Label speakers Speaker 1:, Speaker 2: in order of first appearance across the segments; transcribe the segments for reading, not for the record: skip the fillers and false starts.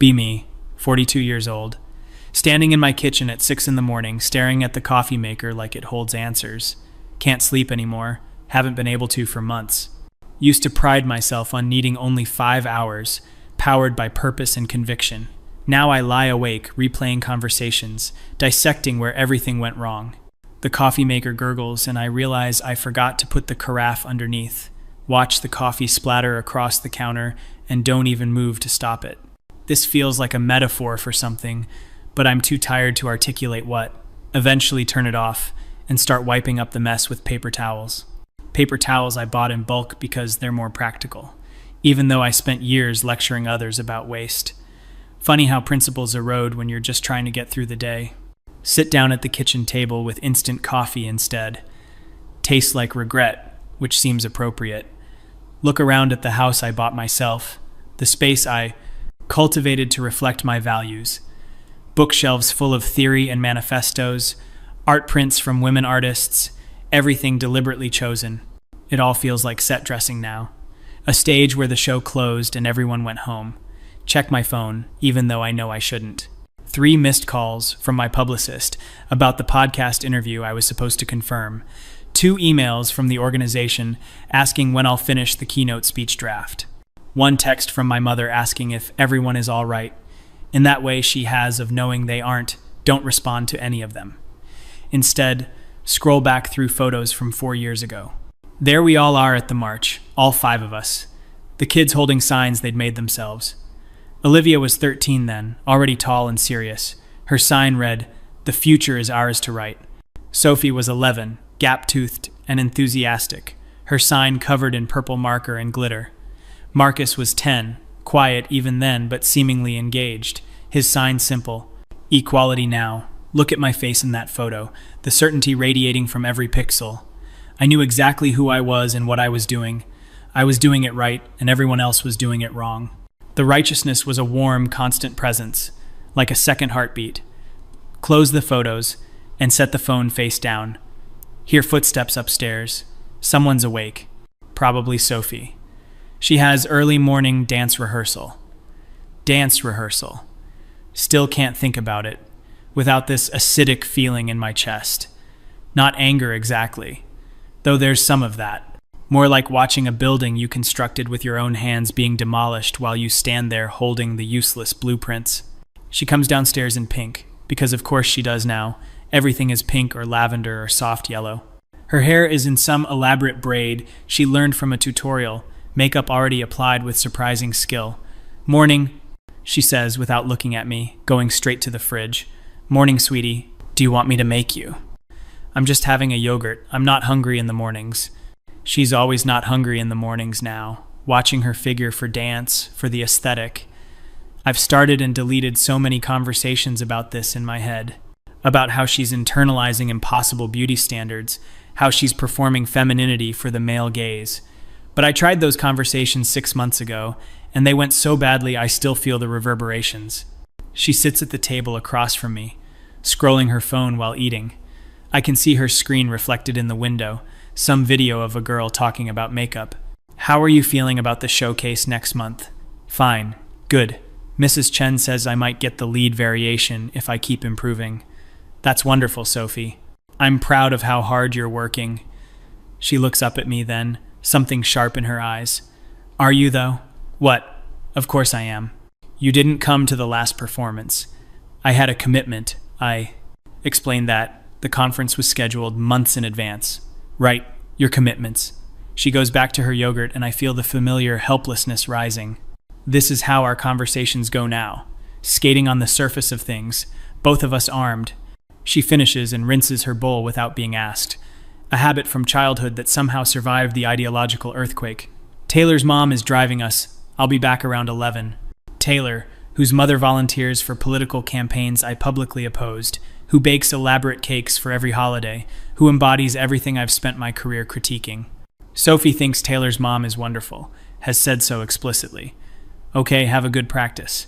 Speaker 1: Be me, 42 years old. Standing in my kitchen at 6 in the morning, staring at the coffee maker like it holds answers. Can't sleep anymore. Haven't been able to for months. Used to pride myself on needing only 5 hours, powered by purpose and conviction. Now I lie awake, replaying conversations, dissecting where everything went wrong. The coffee maker gurgles, and I realize I forgot to put the carafe underneath. Watch the coffee splatter across the counter, and don't even move to stop it. This feels like a metaphor for something, but I'm too tired to articulate what. Eventually turn it off, and start wiping up the mess with paper towels. Paper towels I bought in bulk because they're more practical, even though I spent years lecturing others about waste. Funny how principles erode when you're just trying to get through the day. Sit down at the kitchen table with instant coffee instead. Tastes like regret, which seems appropriate. Look around at the house I bought myself, the space I cultivated to reflect my values. Bookshelves full of theory and manifestos, art prints from women artists, everything deliberately chosen. It all feels like set dressing now. A stage where the show closed and everyone went home. Check my phone, even though I know I shouldn't. 3 missed calls from my publicist about the podcast interview I was supposed to confirm. 2 emails from the organization asking when I'll finish the keynote speech draft. 1 text from my mother asking if everyone is all right. In that way she has of knowing they aren't, don't respond to any of them. Instead, scroll back through photos from 4 years ago. There we all are at the march, all 5 of us. The kids holding signs they'd made themselves. Olivia was 13 then, already tall and serious. Her sign read, "The future is ours to write." Sophie was 11, gap-toothed and enthusiastic, her sign covered in purple marker and glitter. Marcus was 10, quiet even then but seemingly engaged, his sign simple, "Equality now." Look at my face in that photo, the certainty radiating from every pixel. I knew exactly who I was and what I was doing. I was doing it right, and everyone else was doing it wrong. The righteousness was a warm, constant presence, like a second heartbeat. Close the photos, and set the phone face down. Hear footsteps upstairs. Someone's awake. Probably Sophie. She has early morning dance rehearsal. Dance rehearsal. Still can't think about it, without this acidic feeling in my chest. Not anger exactly, though there's some of that. More like watching a building you constructed with your own hands being demolished while you stand there holding the useless blueprints. She comes downstairs in pink, because of course she does now. Everything is pink or lavender or soft yellow. Her hair is in some elaborate braid she learned from a tutorial, makeup already applied with surprising skill. "Morning," she says without looking at me, going straight to the fridge. "Morning, sweetie. Do you want me to make you?" "I'm just having a yogurt. I'm not hungry in the mornings." She's always not hungry in the mornings now, watching her figure for dance, for the aesthetic. I've started and deleted so many conversations about this in my head, about how she's internalizing impossible beauty standards, how she's performing femininity for the male gaze. But I tried those conversations 6 months ago, and they went so badly I still feel the reverberations. She sits at the table across from me, scrolling her phone while eating. I can see her screen reflected in the window, some video of a girl talking about makeup. "How are you feeling about the showcase next month?" "Fine. Good. Mrs. Chen says I might get the lead variation if I keep improving." "That's wonderful, Sophie. I'm proud of how hard you're working." She looks up at me then, something sharp in her eyes. "Are you, though?" "What? Of course I am. You didn't come to the last performance. I had a commitment. I explained that. The conference was scheduled months in advance." "Right, your commitments." She goes back to her yogurt and I feel the familiar helplessness rising. This is how our conversations go now, skating on the surface of things, both of us armed. She finishes and rinses her bowl without being asked, a habit from childhood that somehow survived the ideological earthquake. "Taylor's mom is driving us. I'll be back around 11. Taylor, whose mother volunteers for political campaigns I publicly opposed, who bakes elaborate cakes for every holiday, who embodies everything I've spent my career critiquing. Sophie thinks Taylor's mom is wonderful, has said so explicitly. Okay, have a good practice."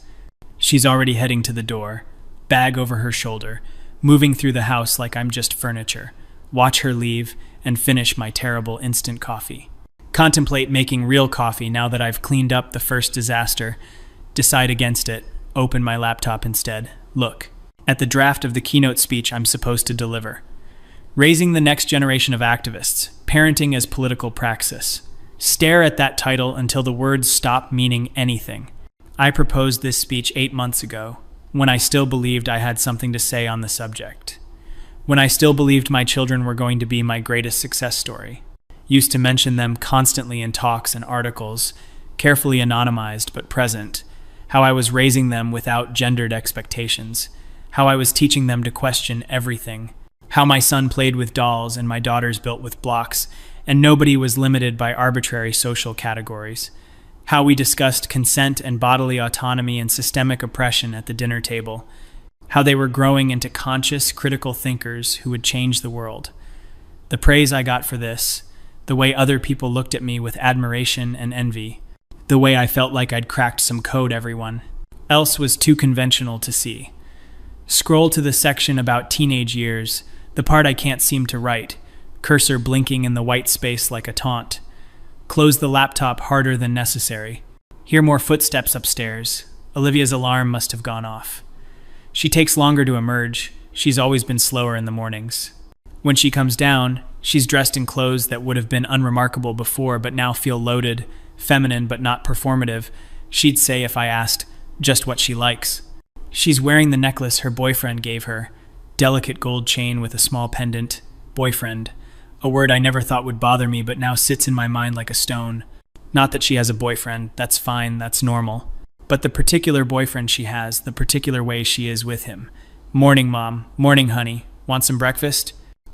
Speaker 1: She's already heading to the door, bag over her shoulder, moving through the house like I'm just furniture. Watch her leave and finish my terrible instant coffee. Contemplate making real coffee now that I've cleaned up the first disaster. Decide against it. open my laptop instead. Look at the draft of the keynote speech I'm supposed to deliver. Raising the next generation of activists, parenting as political praxis. Stare at that title until the words stop meaning anything. I proposed this speech 8 months ago, when I still believed I had something to say on the subject. When I still believed my children were going to be my greatest success story. Used to mention them constantly in talks and articles, carefully anonymized but present. How I was raising them without gendered expectations. How I was teaching them to question everything. How my son played with dolls and my daughters built with blocks, and nobody was limited by arbitrary social categories. How we discussed consent and bodily autonomy and systemic oppression at the dinner table. How they were growing into conscious, critical thinkers who would change the world. The praise I got for this, the way other people looked at me with admiration and envy, the way I felt like I'd cracked some code everyone else was too conventional to see. Scroll to the section about teenage years, the part I can't seem to write, cursor blinking in the white space like a taunt. Close the laptop harder than necessary. Hear more footsteps upstairs. Olivia's alarm must have gone off. She takes longer to emerge. She's always been slower in the mornings. When she comes down, she's dressed in clothes that would have been unremarkable before but now feel loaded, feminine but not performative. She'd say if I asked just what she likes. She's wearing the necklace her boyfriend gave her, delicate gold chain with a small pendant. Boyfriend, a word I never thought would bother me but now sits in my mind like a stone. Not that she has a boyfriend, that's fine, that's normal. But the particular boyfriend she has, the particular way she is with him. Morning, Mom. Morning, honey. Want some breakfast?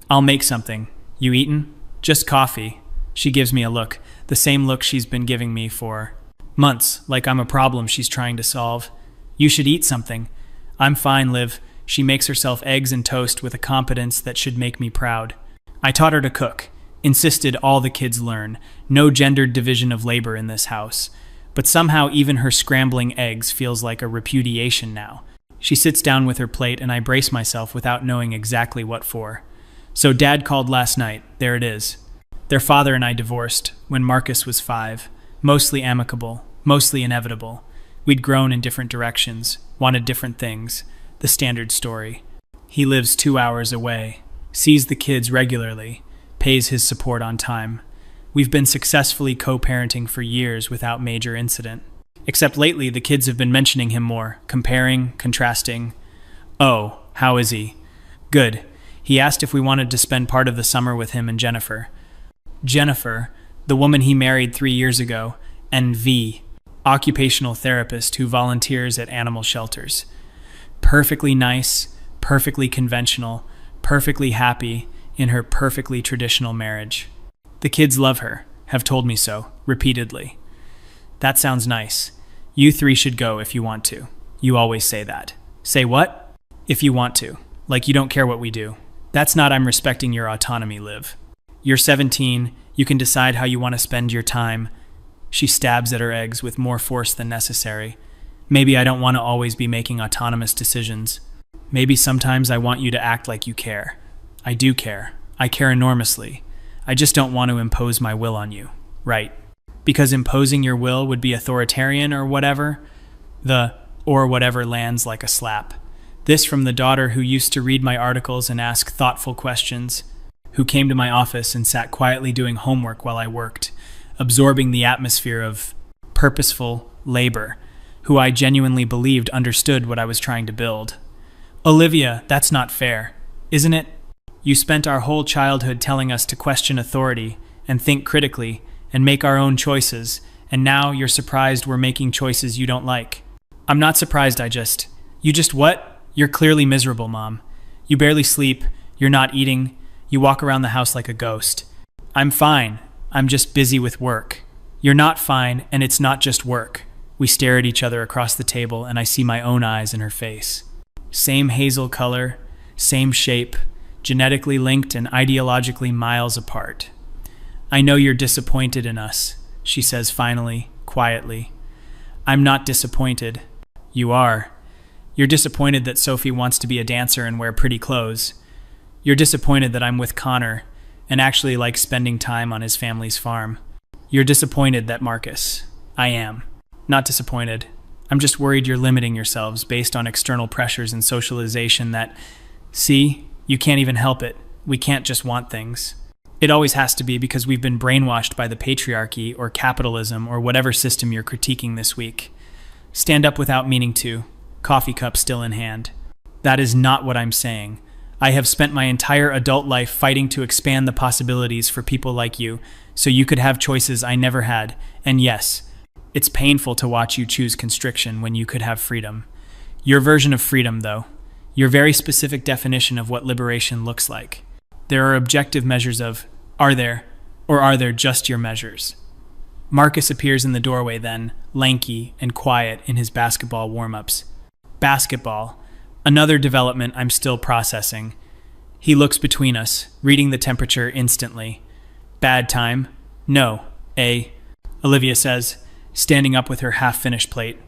Speaker 1: I'll make something. You eatin'? Just coffee. She gives me a look, the same look she's been giving me for months, like I'm a problem she's trying to solve. You should eat something. I'm fine, Liv. She makes herself eggs and toast with a competence that should make me proud. I taught her to cook, insisted all the kids learn, no gendered division of labor in this house. But somehow even her scrambling eggs feels like a repudiation now. She sits down with her plate and I brace myself without knowing exactly what for. So Dad called last night, there it is. Their father and I divorced when Marcus was 5, mostly amicable, mostly inevitable. We'd grown in different directions, wanted different things, the standard story. He lives 2 hours away, sees the kids regularly, pays his support on time. We've been successfully co-parenting for years without major incident. Except lately the kids have been mentioning him more, comparing, contrasting. Oh, how is he? Good. He asked if we wanted to spend part of the summer with him and Jennifer. Jennifer, the woman he married 3 years ago, and V, occupational therapist who volunteers at animal shelters. Perfectly nice, perfectly conventional, perfectly happy in her perfectly traditional marriage. The kids love her, have told me so, repeatedly. That sounds nice. You 3 should go if you want to. You always say that. Say what? If you want to. Like you don't care what we do. That's not I'm respecting your autonomy, Liv. You're 17, you can decide how you want to spend your time. She stabs at her eggs with more force than necessary. Maybe I don't want to always be making autonomous decisions. Maybe sometimes I want you to act like you care. I do care. I care enormously. I just don't want to impose my will on you. Right. Because imposing your will would be authoritarian or whatever. The or whatever lands like a slap. This from the daughter who used to read my articles and ask thoughtful questions, who came to my office and sat quietly doing homework while I worked, absorbing the atmosphere of purposeful labor, who I genuinely believed understood what I was trying to build. Olivia, that's not fair, isn't it? You spent our whole childhood telling us to question authority and think critically and make our own choices, and now you're surprised we're making choices you don't like. I'm not surprised, You just what? You're clearly miserable, Mom. You barely sleep, you're not eating, you walk around the house like a ghost. I'm fine, I'm just busy with work. You're not fine, and it's not just work. We stare at each other across the table, and I see my own eyes in her face. Same hazel color, same shape, genetically linked and ideologically miles apart. I know you're disappointed in us, she says finally, quietly. I'm not disappointed. You are. You're disappointed that Sophie wants to be a dancer and wear pretty clothes. You're disappointed that I'm with Connor and actually like spending time on his family's farm. You're disappointed that Marcus. I am. Not disappointed. I'm just worried you're limiting yourselves based on external pressures and socialization that, see, you can't even help it. We can't just want things. It always has to be because we've been brainwashed by the patriarchy or capitalism or whatever system you're critiquing this week. Stand up without meaning to, coffee cup still in hand. That is not what I'm saying. I have spent my entire adult life fighting to expand the possibilities for people like you, so you could have choices I never had. And yes, it's painful to watch you choose constriction when you could have freedom. Your version of freedom, though. Your very specific definition of what liberation looks like. There are objective measures of, are there, or are there just your measures? Marcus appears in the doorway then, lanky and quiet in his basketball warm-ups. Basketball. Another development I'm still processing. He looks between us, reading the temperature instantly. Bad time? No. Olivia says, standing up with her half-finished plate.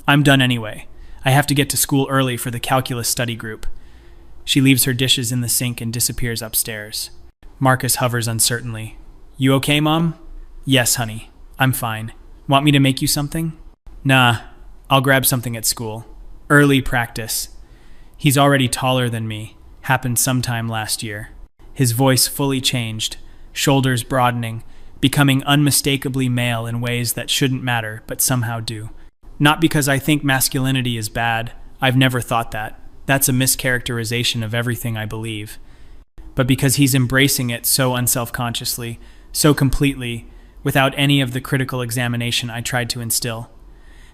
Speaker 1: I'm done anyway. I have to get to school early for the calculus study group. She leaves her dishes in the sink and disappears upstairs. Marcus hovers uncertainly. You okay, Mom? Yes, honey. I'm fine. Want me to make you something? Nah, I'll grab something at school. Early practice. He's already taller than me. Happened sometime last year. His voice fully changed, shoulders broadening, becoming unmistakably male in ways that shouldn't matter but somehow do. Not because I think masculinity is bad. I've never thought that. That's a mischaracterization of everything I believe. But because he's embracing it so unselfconsciously, so completely, without any of the critical examination I tried to instill.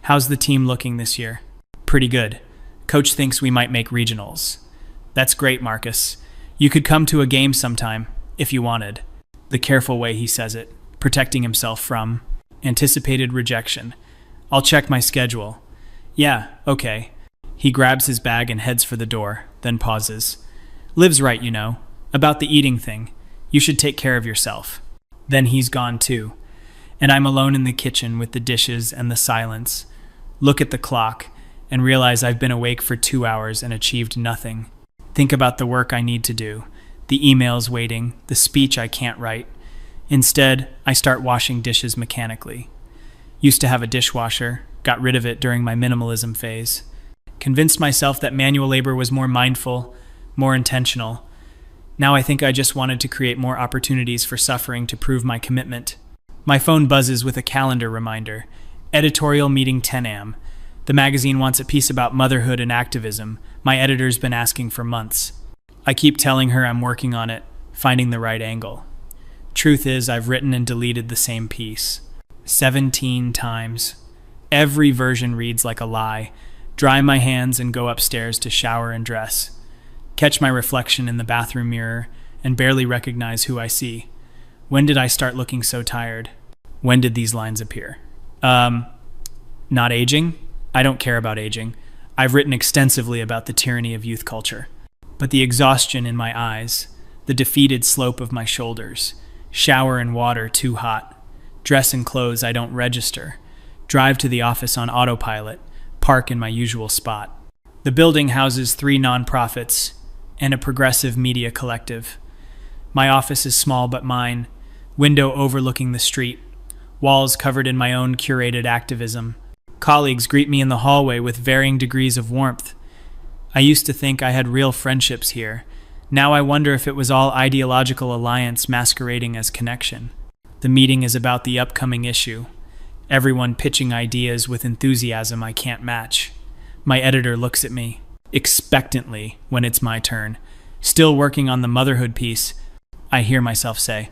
Speaker 1: How's the team looking this year? Pretty good. Coach thinks we might make regionals. That's great, Marcus. You could come to a game sometime, if you wanted. The careful way he says it, protecting himself from anticipated rejection. I'll check my schedule. Yeah, okay. He grabs his bag and heads for the door, then pauses. Liv's right, you know, about the eating thing. You should take care of yourself. Then he's gone too. And I'm alone in the kitchen with the dishes and the silence. Look at the clock and realize I've been awake for 2 hours and achieved nothing. Think about the work I need to do, the emails waiting, the speech I can't write. Instead, I start washing dishes mechanically. Used to have a dishwasher, got rid of it during my minimalism phase. Convinced myself that manual labor was more mindful, more intentional. Now I think I just wanted to create more opportunities for suffering to prove my commitment. My phone buzzes with a calendar reminder. Editorial meeting 10 a.m. The magazine wants a piece about motherhood and activism. My editor's been asking for months. I keep telling her I'm working on it, finding the right angle. Truth is, I've written and deleted the same piece 17 times. Every version reads like a lie. Dry my hands and go upstairs to shower and dress. Catch my reflection in the bathroom mirror and barely recognize who I see. When did I start looking so tired? When did these lines appear? Not aging? I don't care about aging. I've written extensively about the tyranny of youth culture. But the exhaustion in my eyes, the defeated slope of my shoulders, shower and water too hot, dress and clothes I don't register, drive to the office on autopilot, park in my usual spot. The building houses 3 nonprofits and a progressive media collective. My office is small but mine, window overlooking the street, walls covered in my own curated activism. Colleagues greet me in the hallway with varying degrees of warmth. I used to think I had real friendships here. Now I wonder if it was all ideological alliance masquerading as connection. The meeting is about the upcoming issue. Everyone pitching ideas with enthusiasm I can't match. My editor looks at me, expectantly, when it's my turn. Still working on the motherhood piece, I hear myself say,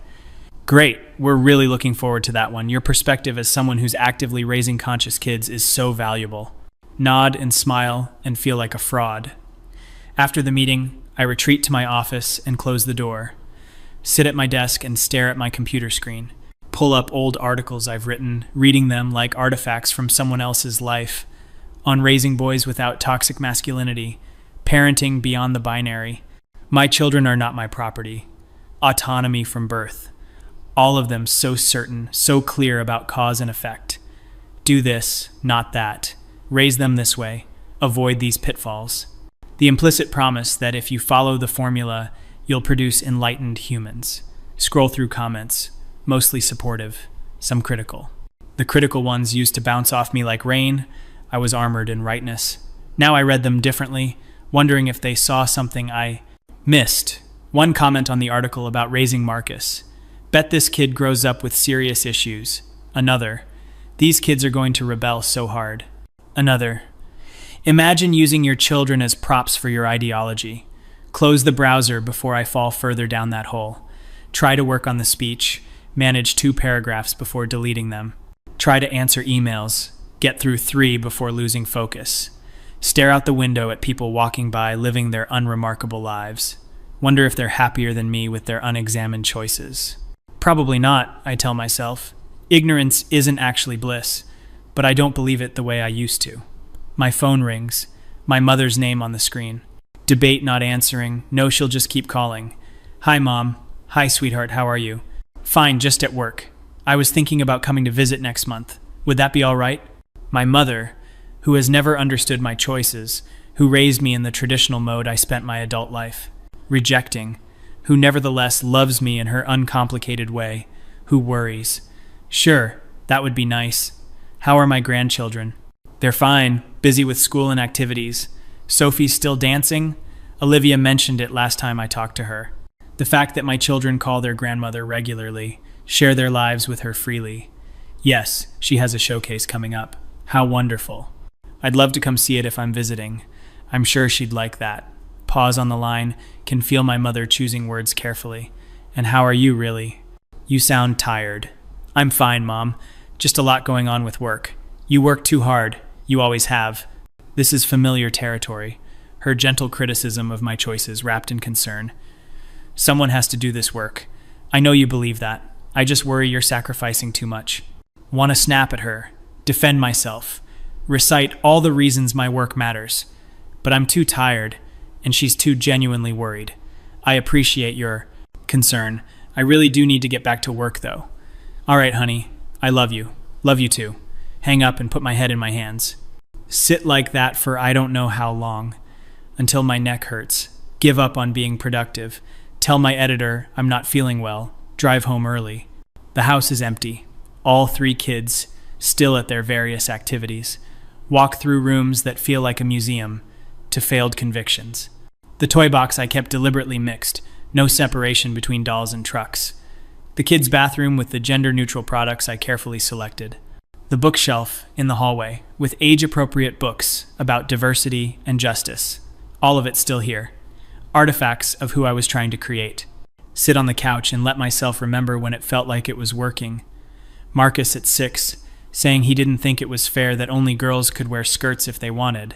Speaker 1: Great, we're really looking forward to that one. Your perspective as someone who's actively raising conscious kids is so valuable. Nod and smile and feel like a fraud. After the meeting, I retreat to my office and close the door. Sit at my desk and stare at my computer screen. Pull up old articles I've written, reading them like artifacts from someone else's life, on raising boys without toxic masculinity, parenting beyond the binary. My children are not my property. Autonomy from birth. All of them so certain, so clear about cause and effect. Do this, not that. Raise them this way. Avoid these pitfalls. The implicit promise that if you follow the formula, you'll produce enlightened humans. Scroll through comments. Mostly supportive, some critical. The critical ones used to bounce off me like rain. I was armored in rightness. Now I read them differently, wondering if they saw something I missed. One comment on the article about raising Marcus. Bet this kid grows up with serious issues. Another. These kids are going to rebel so hard. Another. Imagine using your children as props for your ideology. Close the browser before I fall further down that hole. Try to work on the speech. Manage 2 paragraphs before deleting them. Try to answer emails. Get through 3 before losing focus. Stare out the window at people walking by living their unremarkable lives. Wonder if they're happier than me with their unexamined choices. Probably not, I tell myself. Ignorance isn't actually bliss, but I don't believe it the way I used to. My phone rings. My mother's name on the screen. Debate not answering. No, she'll just keep calling. Hi, Mom. Hi, sweetheart, how are you? Fine, just at work. I was thinking about coming to visit next month. Would that be all right? My mother, who has never understood my choices, who raised me in the traditional mode I spent my adult life. Rejecting, who nevertheless loves me in her uncomplicated way, who worries. Sure, that would be nice. How are my grandchildren? They're fine, busy with school and activities. Sophie's still dancing? Olivia mentioned it last time I talked to her. The fact that my children call their grandmother regularly, share their lives with her freely. Yes, she has a showcase coming up. How wonderful. I'd love to come see it if I'm visiting. I'm sure she'd like that. Pause on the line, can feel my mother choosing words carefully. And how are you, really? You sound tired. I'm fine, Mom. Just a lot going on with work. You work too hard. You always have. This is familiar territory. Her gentle criticism of my choices wrapped in concern. Someone has to do this work. I know you believe that. I just worry you're sacrificing too much. Want to snap at her. Defend myself. Recite all the reasons my work matters. But I'm too tired, and she's too genuinely worried. I appreciate your concern. I really do need to get back to work, though. All right, honey. I love you. Love you too. Hang up and put my head in my hands. Sit like that for I don't know how long. Until my neck hurts. Give up on being productive. Tell my editor I'm not feeling well. Drive home early. The house is empty. All 3 kids, still at their various activities. Walk through rooms that feel like a museum, to failed convictions. The toy box I kept deliberately mixed. No separation between dolls and trucks. The kids' bathroom with the gender-neutral products I carefully selected. The bookshelf in the hallway, with age-appropriate books about diversity and justice. All of it still here. Artifacts of who I was trying to create. Sit on the couch and let myself remember when it felt like it was working. Marcus at 6, saying he didn't think it was fair that only girls could wear skirts if they wanted.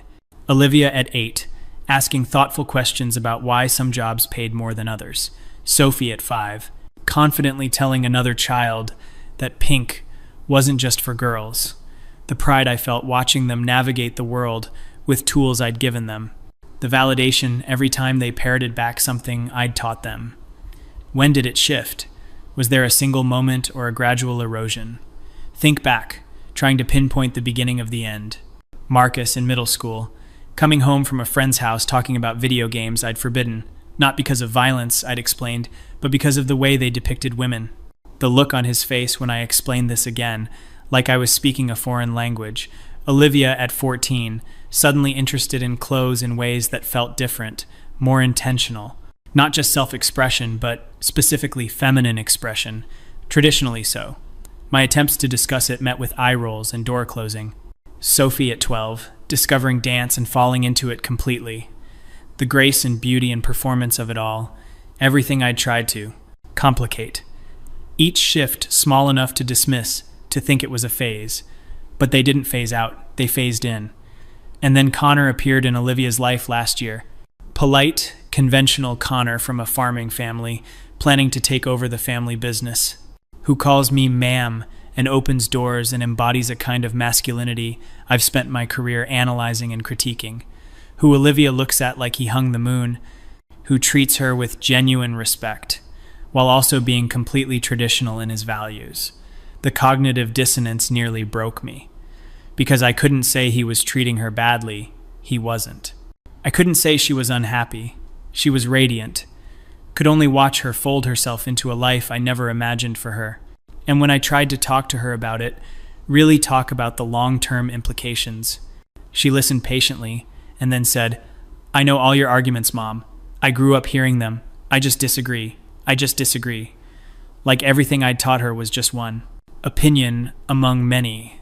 Speaker 1: Olivia at 8, asking thoughtful questions about why some jobs paid more than others. Sophie at 5, confidently telling another child that pink wasn't just for girls. The pride I felt watching them navigate the world with tools I'd given them. The validation every time they parroted back something I'd taught them. When did it shift? Was there a single moment or a gradual erosion? Think back, trying to pinpoint the beginning of the end. Marcus in middle school, coming home from a friend's house talking about video games I'd forbidden, not because of violence, I'd explained, but because of the way they depicted women. The look on his face when I explained this again, like I was speaking a foreign language. Olivia at 14, suddenly interested in clothes in ways that felt different, more intentional. Not just self-expression, but specifically feminine expression, traditionally so. My attempts to discuss it met with eye rolls and door closing. Sophie at 12, discovering dance and falling into it completely. The grace and beauty and performance of it all, everything I'd tried to complicate. Each shift small enough to dismiss, to think it was a phase. But they didn't phase out, they phased in. And then Connor appeared in Olivia's life last year. Polite, conventional Connor from a farming family, planning to take over the family business. Who calls me ma'am and opens doors and embodies a kind of masculinity I've spent my career analyzing and critiquing. Who Olivia looks at like he hung the moon. Who treats her with genuine respect, while also being completely traditional in his values. The cognitive dissonance nearly broke me. Because I couldn't say he was treating her badly, he wasn't. I couldn't say she was unhappy. She was radiant. Could only watch her fold herself into a life I never imagined for her. And when I tried to talk to her about it, really talk about the long-term implications, She listened patiently and then said, "I know all your arguments, Mom. I grew up hearing them. I just disagree. I just disagree." Like everything I'd taught her was just one opinion among many.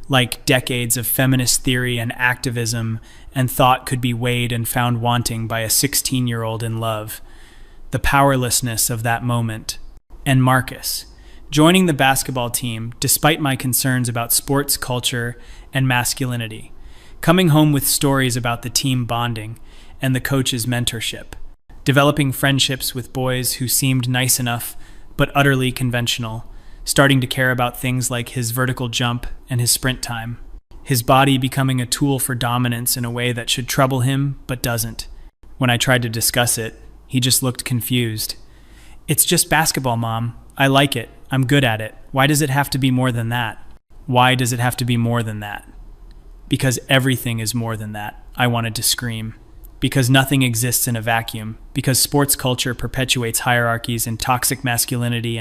Speaker 1: Like decades of feminist theory and activism and thought could be weighed and found wanting by a 16-year-old in love. The powerlessness of that moment. And Marcus, joining the basketball team despite my concerns about sports culture and masculinity. Coming home with stories about the team bonding and the coach's mentorship. Developing friendships with boys who seemed nice enough but utterly conventional. Starting to care about things like his vertical jump and his sprint time. His body becoming a tool for dominance in a way that should trouble him but doesn't. When I tried to discuss it, he just looked confused. "It's just basketball, Mom. I like it. I'm good at it. Why does it have to be more than that?" Why does it have to be more than that? Because everything is more than that, I wanted to scream. Because nothing exists in a vacuum. Because sports culture perpetuates hierarchies and toxic masculinity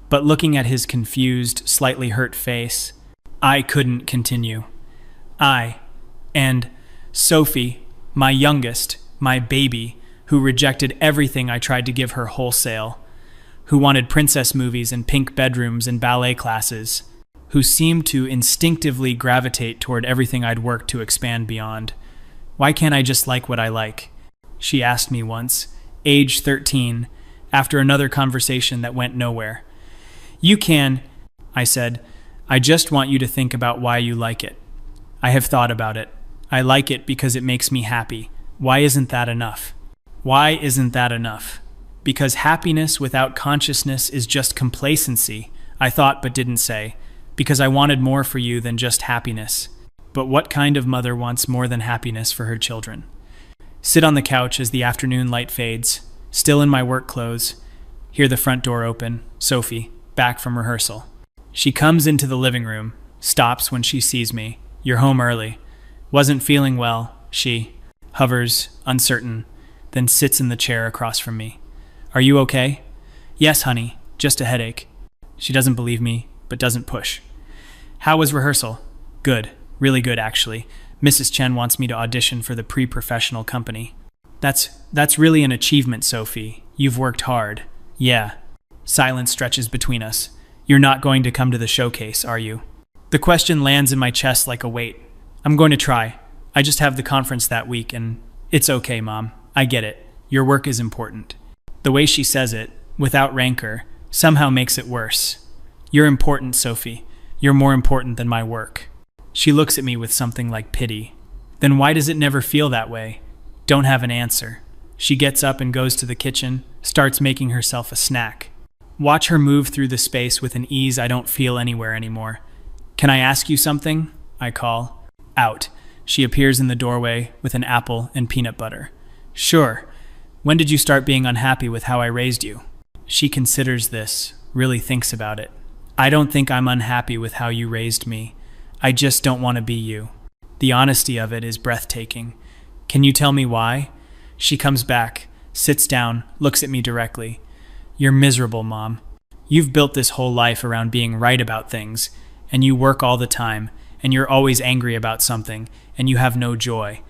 Speaker 1: But looking at his confused, slightly hurt face, I couldn't continue. And Sophie, my youngest, my baby, who rejected everything I tried to give her wholesale, who wanted princess movies and pink bedrooms and ballet classes, who seemed to instinctively gravitate toward everything I'd worked to expand beyond. Why can't I just like what I like? She asked me once, age 13, after another conversation that went nowhere. "You can," I said. "I just want you to think about why you like it." "I have thought about it. I like it because it makes me happy. Why isn't that enough?" Why isn't that enough? Because happiness without consciousness is just complacency, I thought but didn't say. Because I wanted more for you than just happiness. But what kind of mother wants more than happiness for her children? Sit on the couch as the afternoon light fades, still in my work clothes. Hear the front door open. Sophie, back from rehearsal. She comes into the living room, stops when she sees me. "You're home early." "Wasn't feeling well," she hovers, uncertain, then sits in the chair across from me. "Are you okay?" "Yes, honey, just a headache." She doesn't believe me, but doesn't push. "How was rehearsal?" "Good, really good actually. Mrs. Chen wants me to audition for the pre-professional company." That's really an achievement, Sophie. You've worked hard." "Yeah." Silence stretches between us. "You're not going to come to the showcase, are you?" The question lands in my chest like a weight. "I'm going to try. I just have the conference that week and it's okay, Mom. I get it. Your work is important." The way she says it, without rancor, somehow makes it worse. "You're important, Sophie. You're more important than my work." She looks at me with something like pity. "Then why does it never feel that way?" Don't have an answer. She gets up and goes to the kitchen, starts making herself a snack. Watch her move through the space with an ease I don't feel anywhere anymore. "Can I ask you something?" I call. Out. She appears in the doorway with an apple and peanut butter. "Sure. When did you start being unhappy with how I raised you?" She considers this, really thinks about it. "I don't think I'm unhappy with how you raised me. I just don't want to be you." The honesty of it is breathtaking. "Can you tell me why?" She comes back, sits down, looks at me directly. "You're miserable, Mom. You've built this whole life around being right about things, and you work all the time, and you're always angry about something, and you have no joy.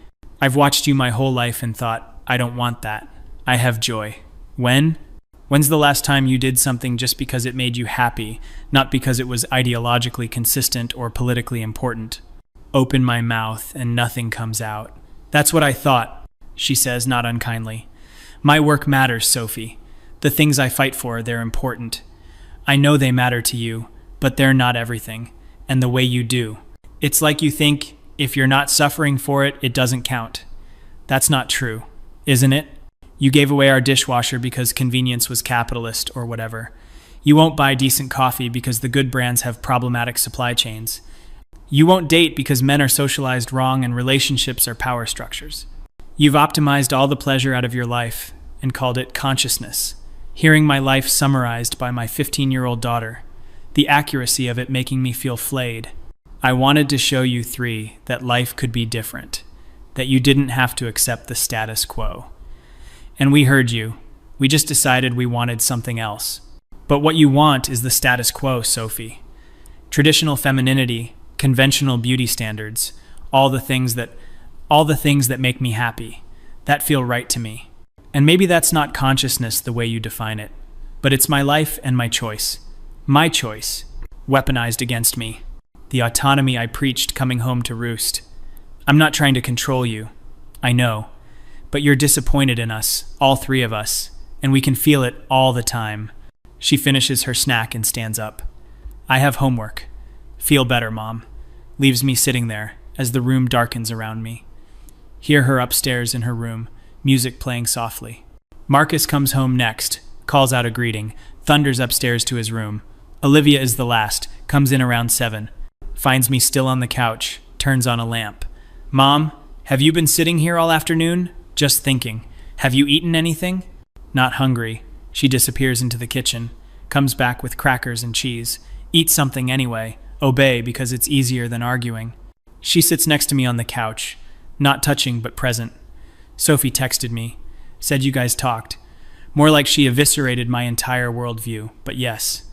Speaker 1: I've watched you my whole life and thought, I don't want that. I have joy. When's the last time you did something just because it made you happy, not because it was ideologically consistent or politically important?" Open my mouth and nothing comes out. "That's what I thought," she says, not unkindly. "My work matters, Sophie. The things I fight for, they're important. I know they matter to you, but they're not everything, and the way you do. It's like you think if you're not suffering for it, it doesn't count. That's not true, isn't it? You gave away our dishwasher because convenience was capitalist or whatever. You won't buy decent coffee because the good brands have problematic supply chains. You won't date because men are socialized wrong and relationships are power structures. You've optimized all the pleasure out of your life and called it consciousness. Hearing my life summarized by my 15-year-old daughter, the accuracy of it making me feel flayed. I wanted to show you three that life could be different, that you didn't have to accept the status quo. And we heard you. We just decided we wanted something else. But what you want is the status quo, Sophie. Traditional femininity, conventional beauty standards, all the things that all the things that make me happy, that feel right to me. And maybe that's not consciousness the way you define it, but it's my life and my choice. My choice, weaponized against me. The autonomy I preached coming home to roost. I'm not trying to control you, I know, but you're disappointed in us, all three of us, and we can feel it all the time. She finishes her snack and stands up. I have homework. Feel better, Mom. Leaves me sitting there as the room darkens around me. Hear her upstairs in her room, music playing softly. Marcus comes home next, calls out a greeting, thunders upstairs to his room. Olivia is the last, comes in around 7, finds me still on the couch, turns on a lamp. Mom, have you been sitting here all afternoon? Just thinking. Have you eaten anything? Not hungry. She disappears into the kitchen, comes back with crackers and cheese. Eat something anyway. Obey because it's easier than arguing. She sits next to me on the couch, not touching but present. Sophie texted me, said you guys talked. More like she eviscerated my entire worldview, but yes.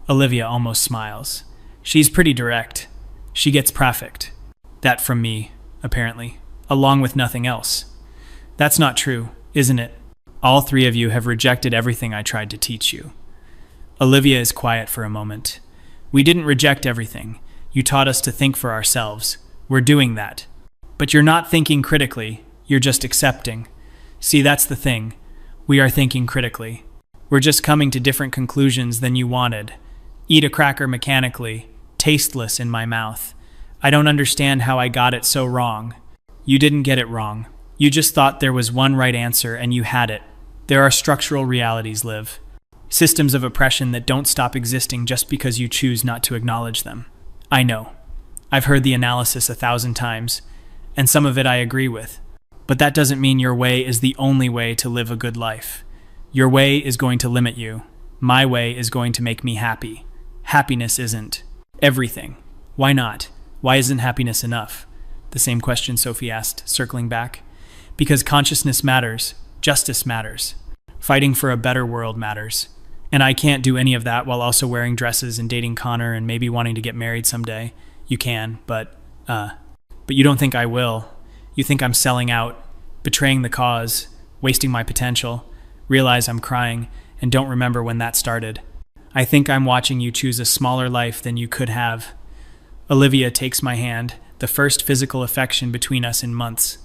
Speaker 1: Olivia almost smiles. She's pretty direct. She gets perfect. That from me, apparently, along with nothing else. That's not true, isn't it? All three of you have rejected everything I tried to teach you. Olivia is quiet for a moment. We didn't reject everything. You taught us to think for ourselves. We're doing that. But you're not thinking critically. You're just accepting. See, that's the thing. We are thinking critically. We're just coming to different conclusions than you wanted. Eat a cracker mechanically, tasteless in my mouth. I don't understand how I got it so wrong. You didn't get it wrong. You just thought there was one right answer and you had it. There are structural realities, Liv. Systems of oppression that don't stop existing just because you choose not to acknowledge them. I know. I've heard the analysis 1,000 times, and some of it I agree with. But that doesn't mean your way is the only way to live a good life. Your way is going to limit you. My way is going to make me happy. Happiness isn't everything. Why not? Why isn't happiness enough? The same question Sophie asked, circling back. Because consciousness matters. Justice matters. Fighting for a better world matters. And I can't do any of that while also wearing dresses and dating Connor and maybe wanting to get married someday. You can, but you don't think I will. You think I'm selling out, betraying the cause, wasting my potential, realize I'm crying, and don't remember when that started. I think I'm watching you choose a smaller life than you could have. Olivia takes my hand, the first physical affection between us in months.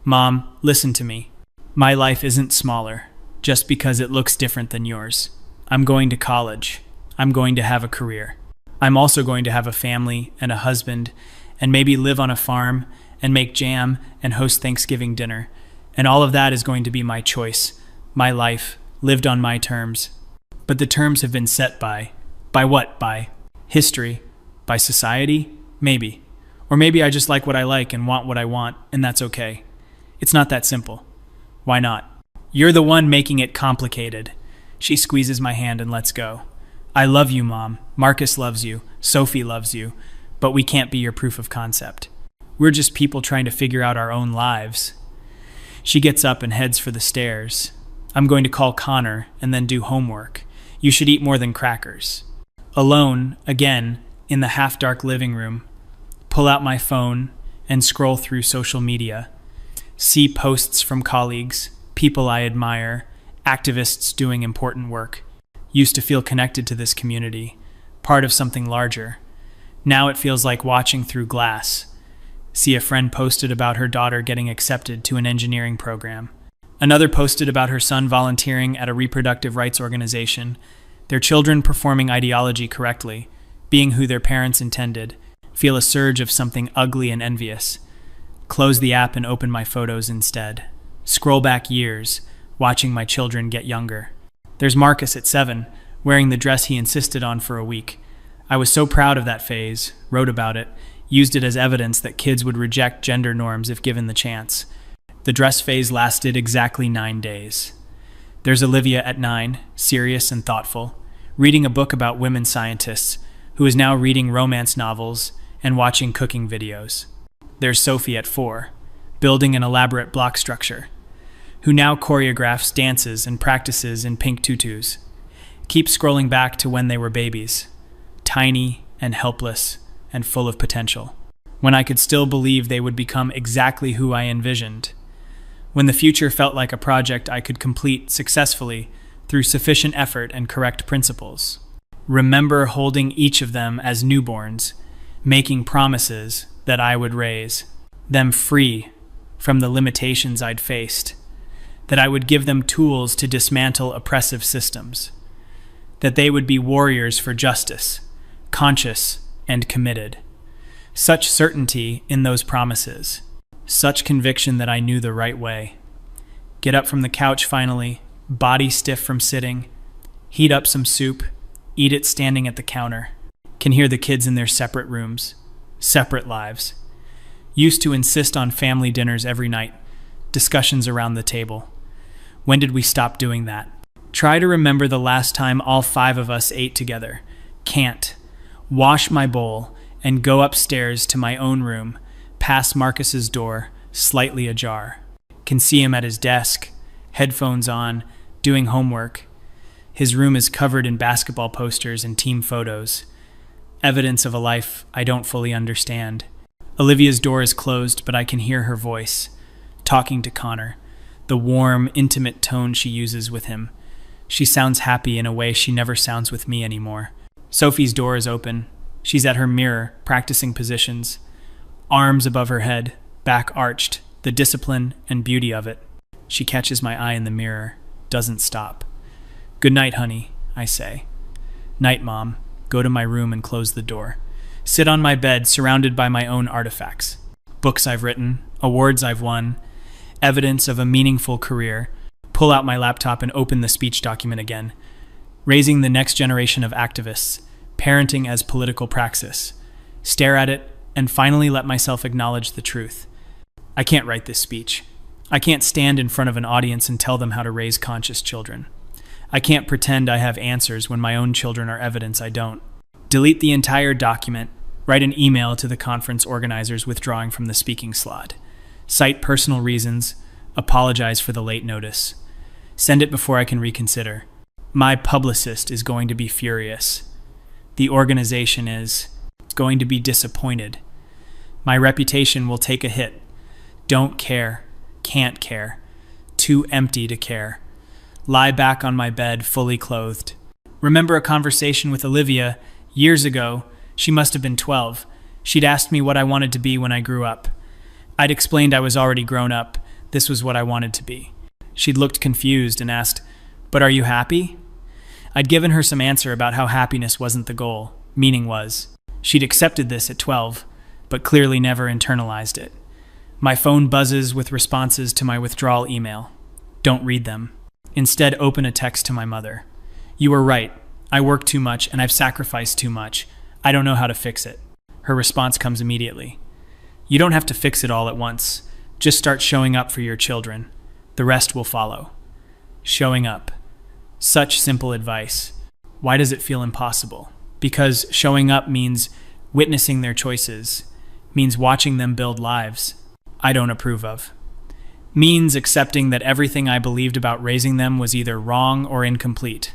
Speaker 1: Mom, listen to me. My life isn't smaller, just because it looks different than yours. I'm going to college. I'm going to have a career. I'm also going to have a family and a husband, and maybe live on a farm and make jam and host Thanksgiving dinner. And all of that is going to be my choice, my life, lived on my terms. But the terms have been set by what? By history? By society? Maybe. Or maybe I just like what I like and want what I want, and that's okay. It's not that simple. Why not? You're the one making it complicated. She squeezes my hand and lets go. I love you, Mom. Marcus loves you. Sophie loves you. But we can't be your proof of concept. We're just people trying to figure out our own lives. She gets up and heads for the stairs. I'm going to call Connor and then do homework. You should eat more than crackers. Alone, again, in the half-dark living room, pull out my phone and scroll through social media. See posts from colleagues, people I admire, activists doing important work. Used to feel connected to this community, part of something larger. Now it feels like watching through glass. See a friend posted about her daughter getting accepted to an engineering program. Another posted about her son volunteering at a reproductive rights organization. Their children performing ideology correctly, being who their parents intended. Feel a surge of something ugly and envious. Close the app and open my photos instead. Scroll back years, watching my children get younger. There's Marcus at 7, wearing the dress he insisted on for a week. I was so proud of that phase, wrote about it, used it as evidence that kids would reject gender norms if given the chance. The dress phase lasted exactly 9 days. There's Olivia at 9, serious and thoughtful, reading a book about women scientists, who is now reading romance novels and watching cooking videos. There's Sophie at 4, building an elaborate block structure, who now choreographs dances and practices in pink tutus. Keep scrolling back to when they were babies, tiny and helpless and full of potential. when I could still believe they would become exactly who I envisioned, when the future felt like a project I could complete successfully through sufficient effort and correct principles. Remember holding each of them as newborns, making promises that I would raise them free from the limitations I'd faced, that I would give them tools to dismantle oppressive systems, that they would be warriors for justice, conscious and committed. Such certainty in those promises, such conviction that I knew the right way. Get up from the couch finally, body stiff from sitting, heat up some soup, eat it standing at the counter. Can hear the kids in their separate rooms, separate lives. Used to insist on family dinners every night, discussions around the table. When did we stop doing that? Try to remember the last time all 5 of us ate together. Can't. Wash my bowl and go upstairs to my own room, past Marcus's door, slightly ajar. Can see him at his desk, headphones on, doing homework. His room is covered in basketball posters and team photos, evidence of a life I don't fully understand. Olivia's door is closed, but I can hear her voice, talking to Connor, the warm, intimate tone she uses with him. She sounds happy in a way she never sounds with me anymore. Sophie's door is open. She's at her mirror, practicing positions, arms above her head, back arched, the discipline and beauty of it. She catches my eye in the mirror, doesn't stop. "Good night, honey," I say. "Night, Mom." Go to my room and close the door. Sit on my bed, surrounded by my own artifacts. Books I've written, awards I've won, evidence of a meaningful career. Pull out my laptop and open the speech document again. Raising the next generation of activists, parenting as political praxis. Stare at it, and finally let myself acknowledge the truth. I can't write this speech. I can't stand in front of an audience and tell them how to raise conscious children. I can't pretend I have answers when my own children are evidence I don't. Delete the entire document, write an email to the conference organizers withdrawing from the speaking slot. Cite personal reasons, apologize for the late notice. Send it before I can reconsider. My publicist is going to be furious. The organization is going to be disappointed. My reputation will take a hit. Don't care, can't care, too empty to care. Lie back on my bed, fully clothed. Remember a conversation with Olivia years ago. She must have been 12. She'd asked me what I wanted to be when I grew up. I'd explained I was already grown up. This was what I wanted to be. She'd looked confused and asked, "But are you happy?" I'd given her some answer about how happiness wasn't the goal, meaning was. She'd accepted this at 12, but clearly never internalized it. My phone buzzes with responses to my withdrawal email. Don't read them. Instead, open a text to my mother. "You were right. I work too much and I've sacrificed too much. I don't know how to fix it." Her response comes immediately. "You don't have to fix it all at once. Just start showing up for your children. The rest will follow." Showing up. Such simple advice. Why does it feel impossible? Because showing up means witnessing their choices, means watching them build lives I don't approve of. Means accepting that everything I believed about raising them was either wrong or incomplete.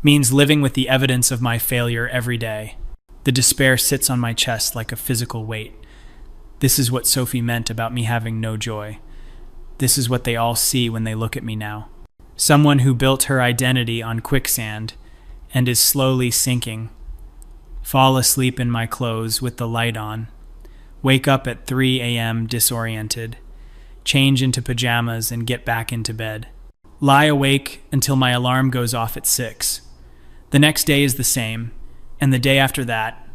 Speaker 1: Means living with the evidence of my failure every day. The despair sits on my chest like a physical weight. This is what Sophie meant about me having no joy. This is what they all see when they look at me now. Someone who built her identity on quicksand and is slowly sinking. Fall asleep in my clothes with the light on. Wake up at 3 a.m. disoriented. Change into pajamas and get back into bed. Lie awake until my alarm goes off at 6. The next day is the same, and the day after that.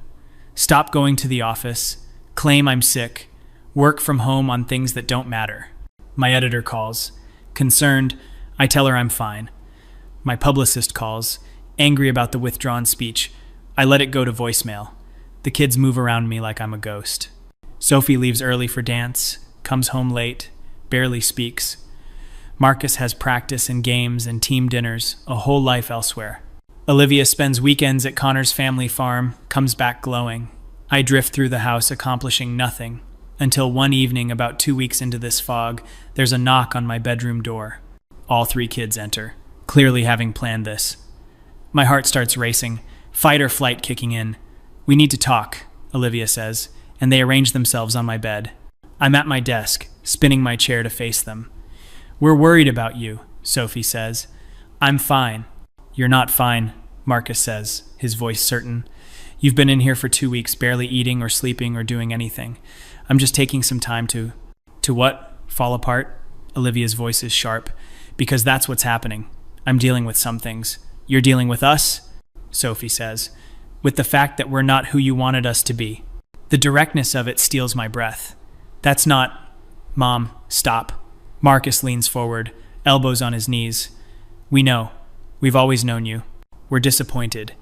Speaker 1: Stop going to the office, claim I'm sick, work from home on things that don't matter. My editor calls. Concerned, I tell her I'm fine. My publicist calls, angry about the withdrawn speech. I let it go to voicemail. The kids move around me like I'm a ghost. Sophie leaves early for dance, comes home late, barely speaks. Marcus has practice and games and team dinners, a whole life elsewhere. Olivia spends weekends at Connor's family farm, comes back glowing. I drift through the house accomplishing nothing, until one evening about 2 weeks into this fog, there's a knock on my bedroom door. All 3 kids enter, clearly having planned this. My heart starts racing, fight or flight kicking in. "We need to talk," Olivia says, and they arrange themselves on my bed. I'm at my desk, spinning my chair to face them. We're worried about you, Sophie says. I'm fine. You're not fine, Marcus says, his voice certain. You've been in here for 2 weeks, barely eating or sleeping or doing anything. I'm just taking some time to what? Fall apart? Olivia's voice is sharp. Because that's what's happening. I'm dealing with some things. You're dealing with us? Sophie says. With the fact that we're not who you wanted us to be. The directness of it steals my breath. That's not... Mom, stop. Marcus leans forward, elbows on his knees. We know. We've always known you. We're disappointed.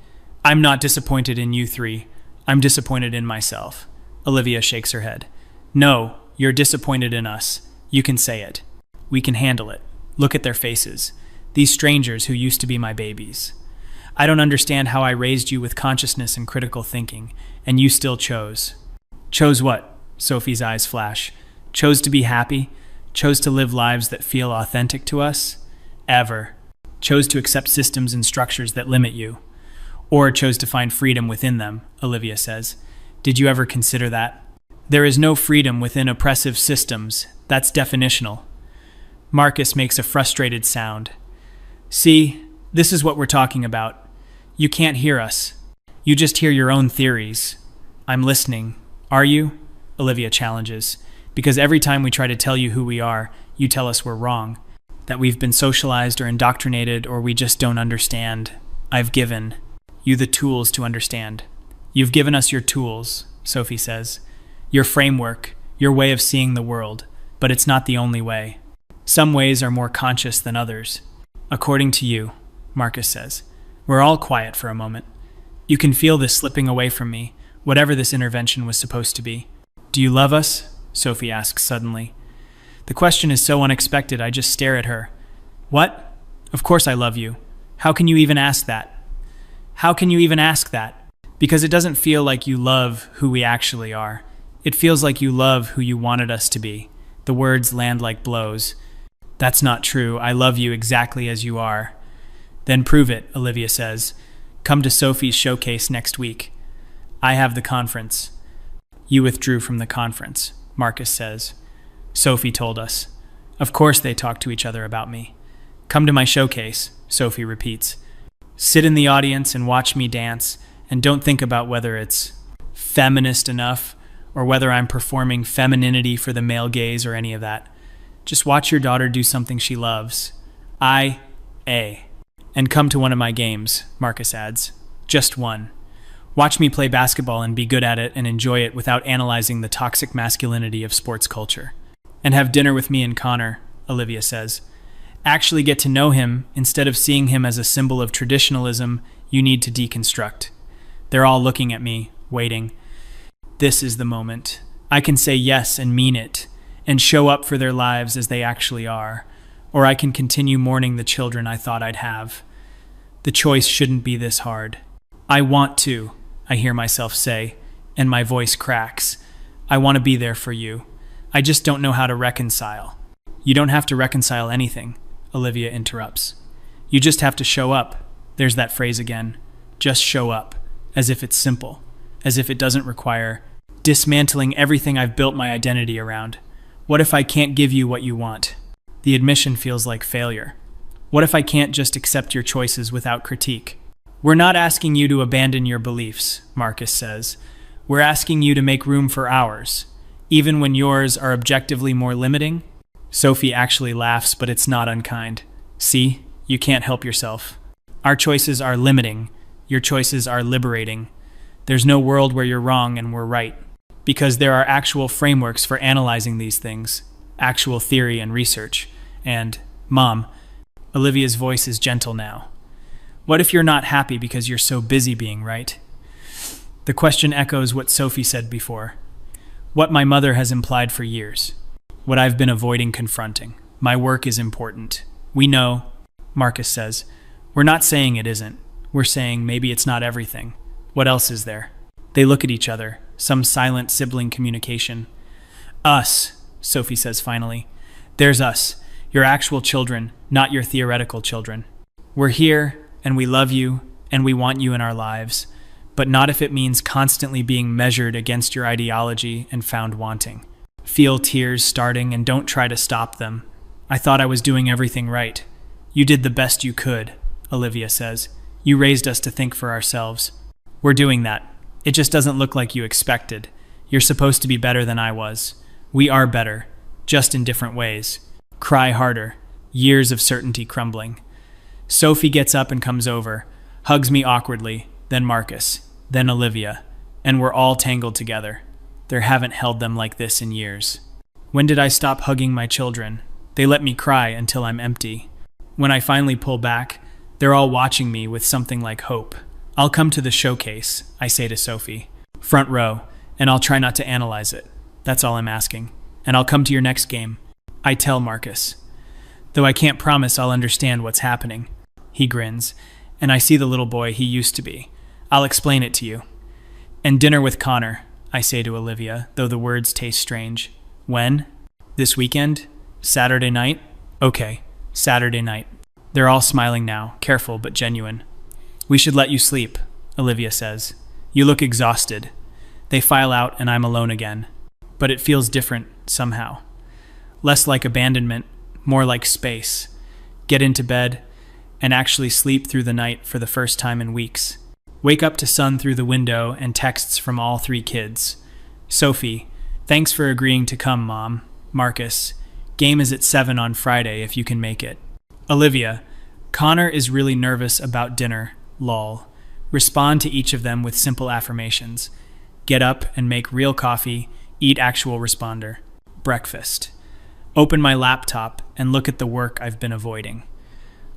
Speaker 1: I'm not disappointed in you three. I'm disappointed in myself. Olivia shakes her head. No, you're disappointed in us. You can say it. We can handle it. Look at their faces. These strangers who used to be my babies. I don't understand how I raised you with consciousness and critical thinking, and you still chose. Chose what? Sophie's eyes flash. Chose to be happy? Chose to live lives that feel authentic to us? Ever. Chose to accept systems and structures that limit you. Or chose to find freedom within them, Olivia says. Did you ever consider that? There is no freedom within oppressive systems. That's definitional. Marcus makes a frustrated sound. See, this is what we're talking about. You can't hear us. You just hear your own theories. I'm listening. Are you? Olivia challenges. Because every time we try to tell you who we are, you tell us we're wrong. That we've been socialized or indoctrinated or we just don't understand. I've given you the tools to understand. You've given us your tools, Sophie says. Your framework, your way of seeing the world. But it's not the only way. Some ways are more conscious than others. According to you, Marcus says. We're all quiet for a moment. You can feel this slipping away from me, whatever this intervention was supposed to be. Do you love us? Sophie asks suddenly. The question is so unexpected, I just stare at her. What? Of course I love you. How can you even ask that? How can you even ask that? Because it doesn't feel like you love who we actually are. It feels like you love who you wanted us to be. The words land like blows. That's not true. I love you exactly as you are. Then prove it, Olivia says. Come to Sophie's showcase next week. I have the conference. You withdrew from the conference, Marcus says. Sophie told us. Of course they talk to each other about me. Come to my showcase, Sophie repeats. Sit in the audience and watch me dance, and don't think about whether it's feminist enough or whether I'm performing femininity for the male gaze or any of that. Just watch your daughter do something she loves. And come to one of my games, Marcus adds. Just one. Watch me play basketball and be good at it and enjoy it without analyzing the toxic masculinity of sports culture. And have dinner with me and Connor, Olivia says. Actually get to know him instead of seeing him as a symbol of traditionalism you need to deconstruct. They're all looking at me, waiting. This is the moment. I can say yes and mean it, and show up for their lives as they actually are, or I can continue mourning the children I thought I'd have. The choice shouldn't be this hard. I want to, I hear myself say, and my voice cracks. I want to be there for you. I just don't know how to reconcile. You don't have to reconcile anything, Olivia interrupts. You just have to show up. There's that phrase again. Just show up. As if it's simple. As if it doesn't require dismantling everything I've built my identity around. What if I can't give you what you want? The admission feels like failure. What if I can't just accept your choices without critique? We're not asking you to abandon your beliefs, Marcus says. We're asking you to make room for ours, even when yours are objectively more limiting. Sophie actually laughs, but it's not unkind. See, you can't help yourself. Our choices are limiting. Your choices are liberating. There's no world where you're wrong and we're right. Because there are actual frameworks for analyzing these things, actual theory and research. And, Mom, Olivia's voice is gentle now. What if you're not happy because you're so busy being right? The question echoes what Sophie said before. What my mother has implied for years. What I've been avoiding confronting. My work is important. We know, Marcus says. We're not saying it isn't. We're saying maybe it's not everything. What else is there? They look at each other, some silent sibling communication. Us, Sophie says finally. There's us, your actual children, not your theoretical children. We're here, and we love you, and we want you in our lives. but not if it means constantly being measured against your ideology and found wanting. Feel tears starting and don't try to stop them. I thought I was doing everything right. You did the best you could, Olivia says. You raised us to think for ourselves. We're doing that. It just doesn't look like you expected. You're supposed to be better than I was. We are better, just in different ways. Cry harder. Years of certainty crumbling. Sophie gets up and comes over, hugs me awkwardly, then Marcus, then Olivia, and we're all tangled together. There haven't held them like this in years. When did I stop hugging my children? They let me cry until I'm empty. When I finally pull back, they're all watching me with something like hope. I'll come to the showcase, I say to Sophie. Front row, and I'll try not to analyze it. That's all I'm asking. And I'll come to your next game. I tell Marcus. Though I can't promise I'll understand what's happening. He grins, and I see the little boy he used to be. I'll explain it to you. And dinner with Connor, I say to Olivia, though the words taste strange. When? This weekend? Saturday night? Okay, Saturday night. They're all smiling now, careful but genuine. We should let you sleep, Olivia says. You look exhausted. They file out and I'm alone again. But it feels different, somehow. Less like abandonment, more like space. Get into bed, and actually sleep through the night for the first time in weeks. Wake up to sun through the window and texts from all 3 kids. Sophie, thanks for agreeing to come, Mom. Marcus, game is at 7 on Friday if you can make it. Olivia, Connor is really nervous about dinner, lol. Respond to each of them with simple affirmations. Get up and make real coffee, eat actual responder. Breakfast. Open my laptop and look at the work I've been avoiding.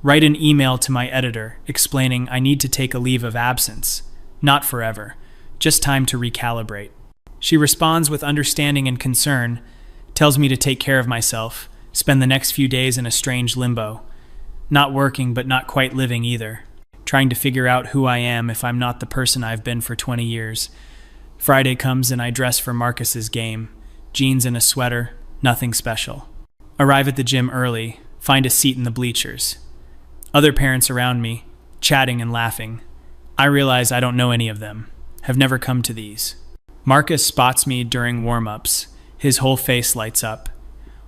Speaker 1: Write an email to my editor explaining I need to take a leave of absence. Not forever, just time to recalibrate. She responds with understanding and concern, tells me to take care of myself, spend the next few days in a strange limbo. Not working, but not quite living either. Trying to figure out who I am if I'm not the person I've been for 20 years. Friday comes and I dress for Marcus's game. Jeans and a sweater, nothing special. Arrive at the gym early, find a seat in the bleachers. Other parents around me, chatting and laughing. I realize I don't know any of them, have never come to these. Marcus spots me during warm-ups. His whole face lights up.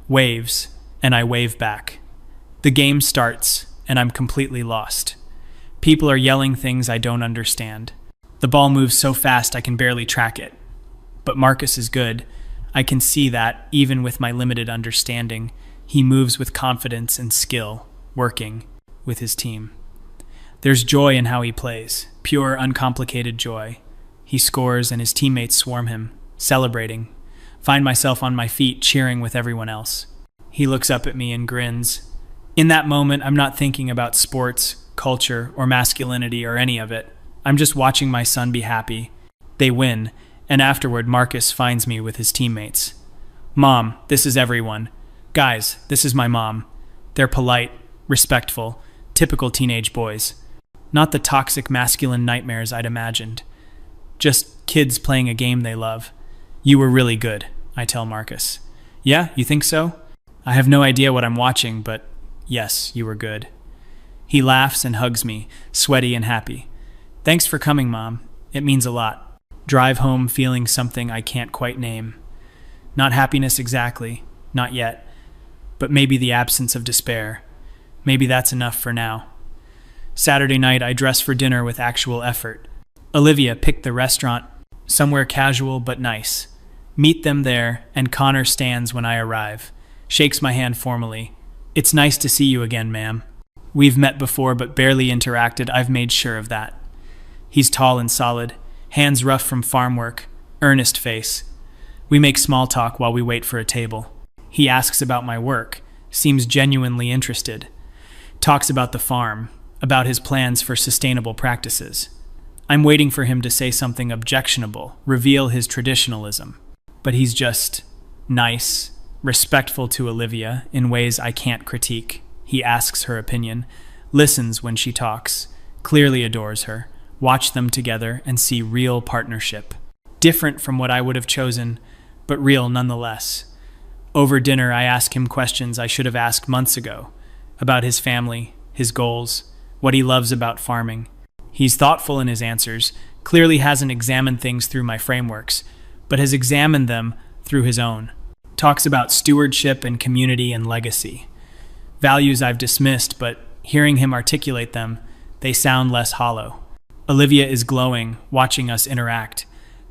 Speaker 1: Waves, and I wave back. The game starts, and I'm completely lost. People are yelling things I don't understand. The ball moves so fast I can barely track it. But Marcus is good. I can see that, even with my limited understanding, he moves with confidence and skill, working with his team. There's joy in how he plays, pure, uncomplicated joy. He scores and his teammates swarm him, celebrating. Find myself on my feet, cheering with everyone else. He looks up at me and grins. In that moment, I'm not thinking about sports, culture, or masculinity or any of it. I'm just watching my son be happy. They win, and afterward Marcus finds me with his teammates. Mom, this is everyone. Guys, this is my mom. They're polite, respectful, typical teenage boys. Not the toxic masculine nightmares I'd imagined. Just kids playing a game they love. You were really good, I tell Marcus. Yeah, you think so? I have no idea what I'm watching, but yes, you were good. He laughs and hugs me, sweaty and happy. Thanks for coming, Mom. It means a lot. Drive home feeling something I can't quite name. Not happiness exactly, not yet, but maybe the absence of despair. Maybe that's enough for now. Saturday night, I dress for dinner with actual effort. Olivia picked the restaurant, somewhere casual but nice. Meet them there, and Connor stands when I arrive. Shakes my hand formally. It's nice to see you again, ma'am. We've met before but barely interacted, I've made sure of that. He's tall and solid, hands rough from farm work, earnest face. We make small talk while we wait for a table. He asks about my work, seems genuinely interested. Talks about the farm, about his plans for sustainable practices. I'm waiting for him to say something objectionable, reveal his traditionalism. But he's just nice, respectful to Olivia in ways I can't critique. He asks her opinion, listens when she talks, clearly adores her. Watch them together and see real partnership. Different from what I would have chosen, but real nonetheless. Over dinner, I ask him questions I should have asked months ago. About his family, his goals, what he loves about farming. He's thoughtful in his answers, Clearly hasn't examined things through my frameworks, but has examined them through his own. Talks about stewardship and community and legacy. Values I've dismissed, but hearing him articulate them, they sound less hollow. Olivia is glowing, watching us interact.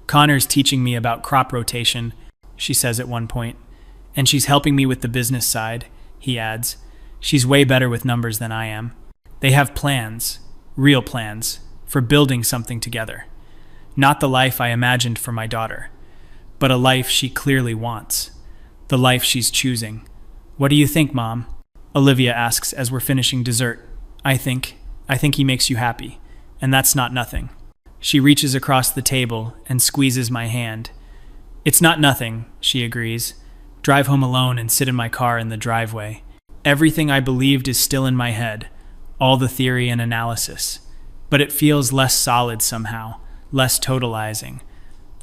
Speaker 1: Connor's teaching me about crop rotation, she says at one point. And she's helping me with the business side, he adds. She's way better with numbers than I am. They have plans, real plans, for building something together. Not the life I imagined for my daughter, but a life she clearly wants. The life she's choosing. What do you think, Mom? Olivia asks as we're finishing dessert. I think he makes you happy, and that's not nothing. She reaches across the table and squeezes my hand. It's not nothing, she agrees. Drive home alone and sit in my car in the driveway. Everything I believed is still in my head, all the theory and analysis. But it feels less solid somehow, less totalizing.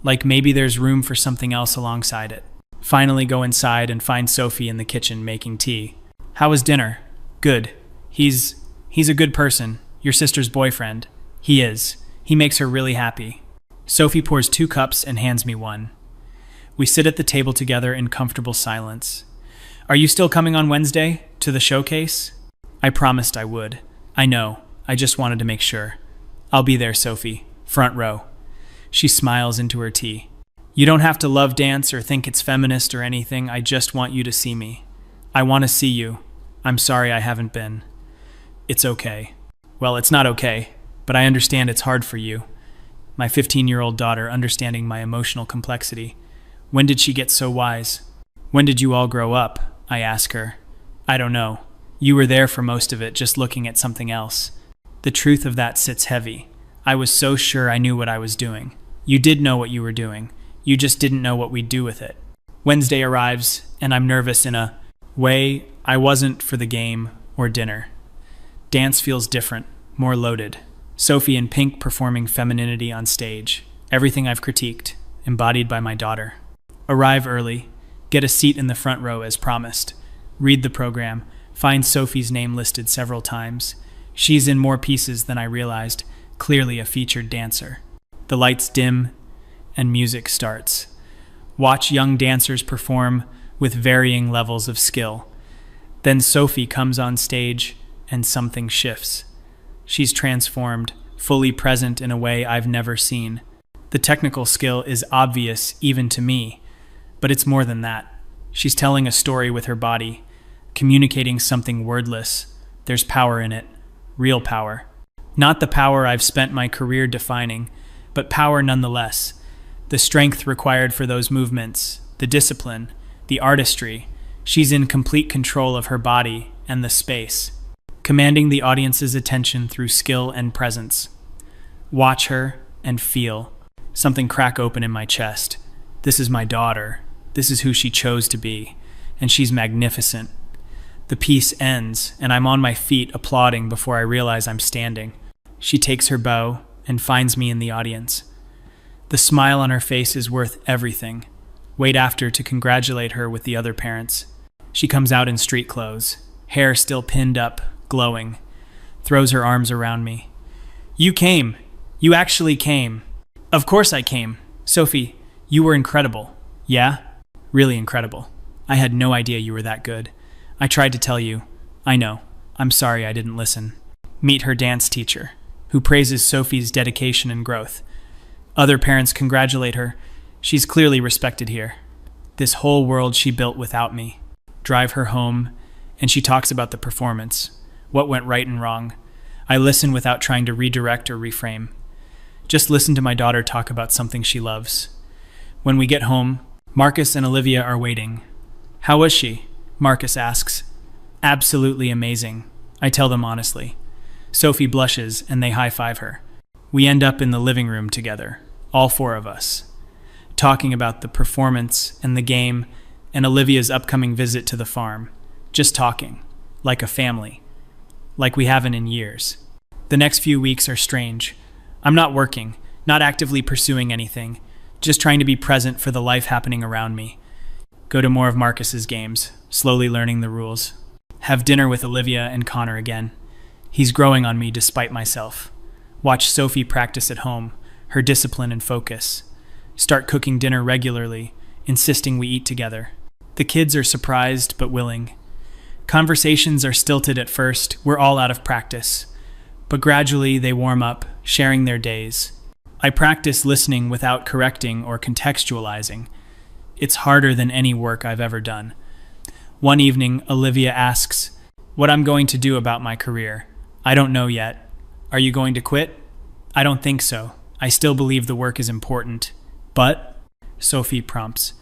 Speaker 1: Like maybe there's room for something else alongside it. Finally go inside and find Sophie in the kitchen making tea. How was dinner? Good. He's a good person. Your sister's boyfriend. He is. He makes her really happy. Sophie pours 2 cups and hands me one. We sit at the table together in comfortable silence. Are you still coming on Wednesday to the showcase? I promised I would. I know. I just wanted to make sure. I'll be there, Sophie. Front row. She smiles into her tea. You don't have to love dance or think it's feminist or anything. I just want you to see me. I want to see you. I'm sorry I haven't been. It's okay. Well, it's not okay, but I understand it's hard for you. My 15-year-old daughter understanding my emotional complexity. When did she get so wise? When did you all grow up? I ask her. I don't know. You were there for most of it, just looking at something else. The truth of that sits heavy. I was so sure I knew what I was doing. You did know what you were doing. You just didn't know what we'd do with it. Wednesday arrives, and I'm nervous in a way I wasn't for the game or dinner. Dance feels different, more loaded. Sophie in pink performing femininity on stage. Everything I've critiqued, embodied by my daughter. Arrive early, get a seat in the front row as promised. Read the program, find Sophie's name listed several times. She's in more pieces than I realized, clearly a featured dancer. The lights dim and music starts. Watch young dancers perform with varying levels of skill. Then Sophie comes on stage and something shifts. She's transformed, fully present in a way I've never seen. The technical skill is obvious even to me, but it's more than that. She's telling a story with her body, communicating something wordless. There's power in it, real power. Not the power I've spent my career defining, but power nonetheless. The strength required for those movements, the discipline, the artistry. She's in complete control of her body and the space, commanding the audience's attention through skill and presence. Watch her and feel. Something crack open in my chest. This is my daughter. This is who she chose to be, and she's magnificent. The piece ends, and I'm on my feet applauding before I realize I'm standing. She takes her bow and finds me in the audience. The smile on her face is worth everything. Wait after to congratulate her with the other parents. She comes out in street clothes, hair still pinned up, glowing, throws her arms around me. You came. You actually came. Of course I came. Sophie, you were incredible. Yeah? Really incredible. I had no idea you were that good. I tried to tell you. I know. I'm sorry I didn't listen. Meet her dance teacher, who praises Sophie's dedication and growth. Other parents congratulate her. She's clearly respected here. This whole world she built without me. Drive her home, and she talks about the performance, what went right and wrong. I listen without trying to redirect or reframe. Just listen to my daughter talk about something she loves. When we get home, Marcus and Olivia are waiting. How was she? Marcus asks. Absolutely amazing, I tell them honestly. Sophie blushes and they high-five her. We end up in the living room together, all 4 of us, talking about the performance and the game and Olivia's upcoming visit to the farm. Just talking, like a family, like we haven't in years. The next few weeks are strange. I'm not working, not actively pursuing anything, just trying to be present for the life happening around me. Go to more of Marcus's games, slowly learning the rules. Have dinner with Olivia and Connor again. He's growing on me despite myself. Watch Sophie practice at home, her discipline and focus. Start cooking dinner regularly, insisting we eat together. The kids are surprised but willing. Conversations are stilted at first, we're all out of practice. But gradually they warm up, sharing their days. I practice listening without correcting or contextualizing. It's harder than any work I've ever done. One evening, Olivia asks what I'm going to do about my career. I don't know yet. Are you going to quit? I don't think so. I still believe the work is important. But, Sophie prompts,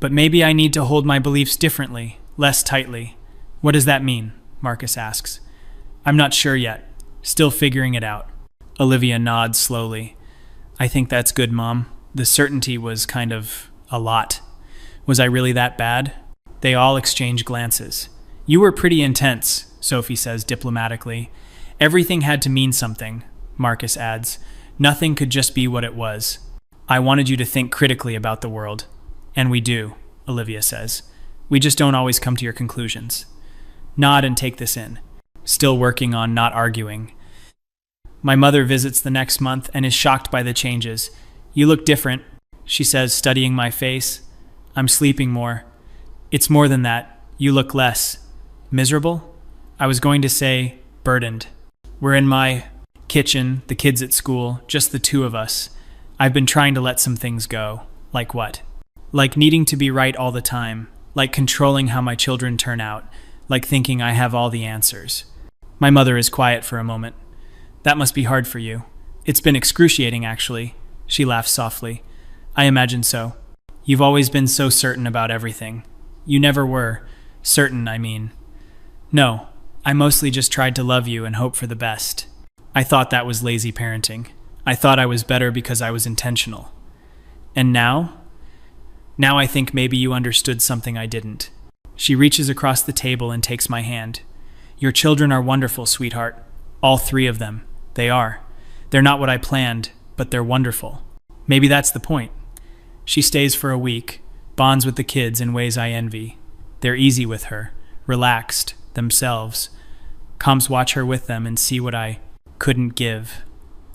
Speaker 1: but maybe I need to hold my beliefs differently, less tightly. What does that mean? Marcus asks. I'm not sure yet. Still figuring it out. Olivia nods slowly. I think that's good, Mom. The certainty was kind of a lot. Was I really that bad? They all exchange glances. You were pretty intense, Sophie says diplomatically. Everything had to mean something, Marcus adds. Nothing could just be what it was. I wanted you to think critically about the world. And we do, Olivia says. We just don't always come to your conclusions. Nod and take this in. Still working on not arguing. My mother visits the next month and is shocked by the changes. You look different, she says, studying my face. I'm sleeping more. It's more than that. You look less. Miserable? I was going to say burdened. We're in my kitchen, the kids at school, just the two of us. I've been trying to let some things go. Like what? Like needing to be right all the time. Like controlling how my children turn out. Like thinking I have all the answers. My mother is quiet for a moment. That must be hard for you. It's been excruciating, actually. She laughs softly. I imagine so. You've always been so certain about everything. You never were. Certain, I mean. No, I mostly just tried to love you and hope for the best. I thought that was lazy parenting. I thought I was better because I was intentional. And now? Now I think maybe you understood something I didn't. She reaches across the table and takes my hand. Your children are wonderful, sweetheart. All three of them. They are. They're not what I planned, but they're wonderful. Maybe that's the point. She stays for a week, bonds with the kids in ways I envy. They're easy with her, relaxed, themselves. Comes watch her with them and see what I couldn't give.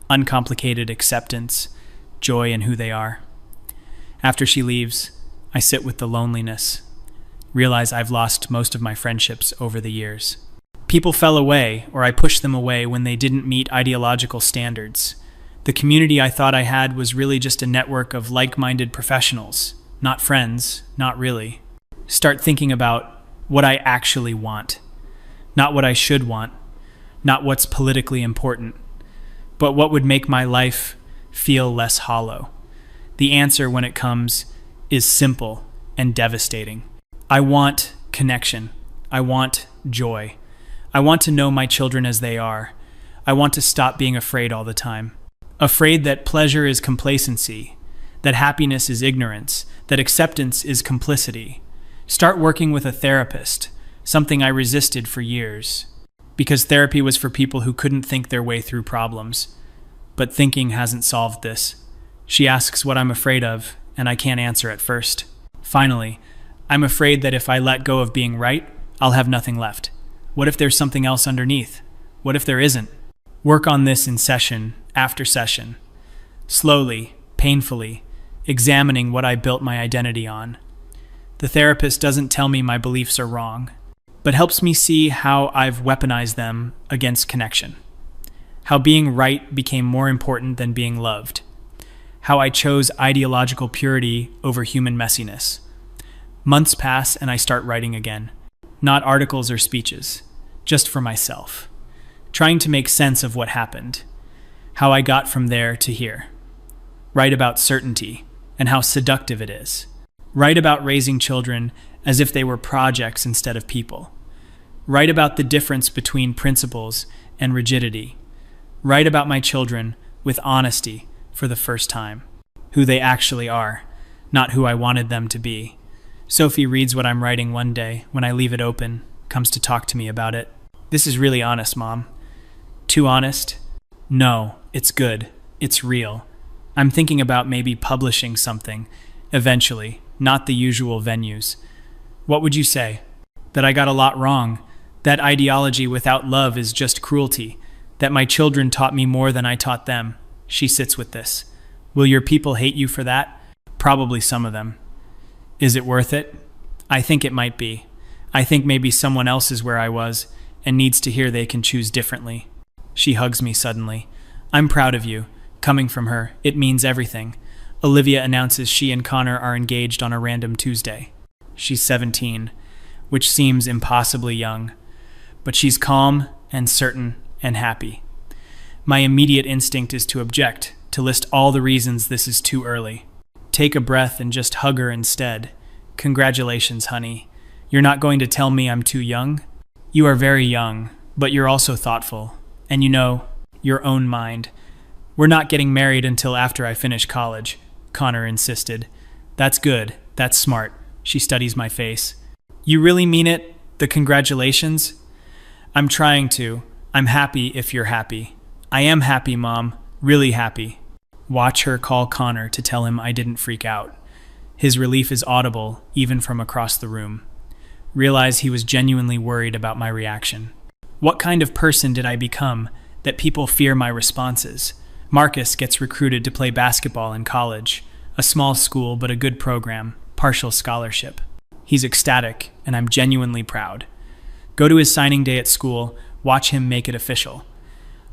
Speaker 1: Uncomplicated acceptance, joy in who they are. After she leaves, I sit with the loneliness. Realize I've lost most of my friendships over the years. People fell away, or I pushed them away when they didn't meet ideological standards. The community I thought I had was really just a network of like-minded professionals, not friends, not really. Start thinking about what I actually want. Not what I should want, not what's politically important, but what would make my life feel less hollow. The answer, when it comes, is simple and devastating. I want connection. I want joy. I want to know my children as they are. I want to stop being afraid all the time. Afraid that pleasure is complacency, that happiness is ignorance, that acceptance is complicity. Start working with a therapist, something I resisted for years. Because therapy was for people who couldn't think their way through problems. But thinking hasn't solved this. She asks what I'm afraid of, and I can't answer at first. Finally, I'm afraid that if I let go of being right, I'll have nothing left. What if there's something else underneath? What if there isn't? Work on this in session after session. Slowly, painfully, examining what I built my identity on. The therapist doesn't tell me my beliefs are wrong, but helps me see how I've weaponized them against connection. How being right became more important than being loved. How I chose ideological purity over human messiness. Months pass and I start writing again. Not articles or speeches, just for myself. Trying to make sense of what happened. How I got from there to here. Write about certainty and how seductive it is. Write about raising children as if they were projects instead of people. Write about the difference between principles and rigidity. Write about my children with honesty for the first time. Who they actually are, not who I wanted them to be. Sophie reads what I'm writing one day when I leave it open, comes to talk to me about it. This is really honest, Mom. Too honest? No, it's good. It's real. I'm thinking about maybe publishing something, eventually, not the usual venues. What would you say? That I got a lot wrong, that ideology without love is just cruelty, that my children taught me more than I taught them. She sits with this. Will your people hate you for that? Probably some of them. Is it worth it? I think it might be. I think maybe someone else is where I was and needs to hear they can choose differently. She hugs me suddenly. I'm proud of you. Coming from her, it means everything. Olivia announces she and Connor are engaged on a random Tuesday. She's 17, which seems impossibly young. But she's calm and certain and happy. My immediate instinct is to object, to list all the reasons this is too early. Take a breath and just hug her instead. Congratulations, honey. You're not going to tell me I'm too young? You are very young, but you're also thoughtful. And you know, your own mind. We're not getting married until after I finish college, Connor insisted. That's good. That's smart. She studies my face. You really mean it? The congratulations? I'm trying to. I'm happy if you're happy. I am happy, Mom. Really happy. Watch her call Connor to tell him I didn't freak out. His relief is audible, even from across the room. Realize he was genuinely worried about my reaction. What kind of person did I become that people fear my responses? Marcus gets recruited to play basketball in college. A small school, but a good program. Partial scholarship. He's ecstatic, and I'm genuinely proud. Go to his signing day at school, watch him make it official.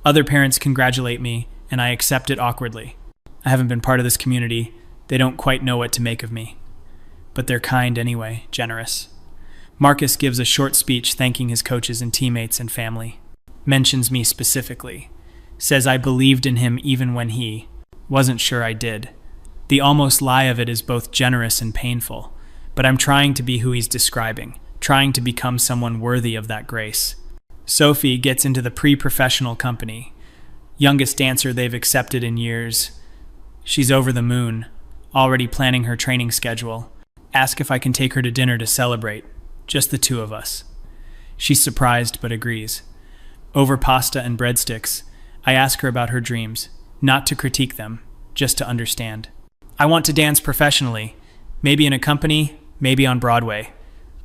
Speaker 1: Other parents congratulate me, and I accept it awkwardly. I haven't been part of this community. They don't quite know what to make of me. But they're kind anyway, generous. Marcus gives a short speech thanking his coaches and teammates and family. Mentions me specifically. Says I believed in him even when he wasn't sure I did. The almost lie of it is both generous and painful. But I'm trying to be who he's describing, trying to become someone worthy of that grace. Sophie gets into the pre-professional company. Youngest dancer they've accepted in years. She's over the moon, already planning her training schedule. Ask if I can take her to dinner to celebrate. Just the two of us. She's surprised but agrees. Over pasta and breadsticks, I ask her about her dreams, not to critique them, just to understand. I want to dance professionally, maybe in a company, maybe on Broadway.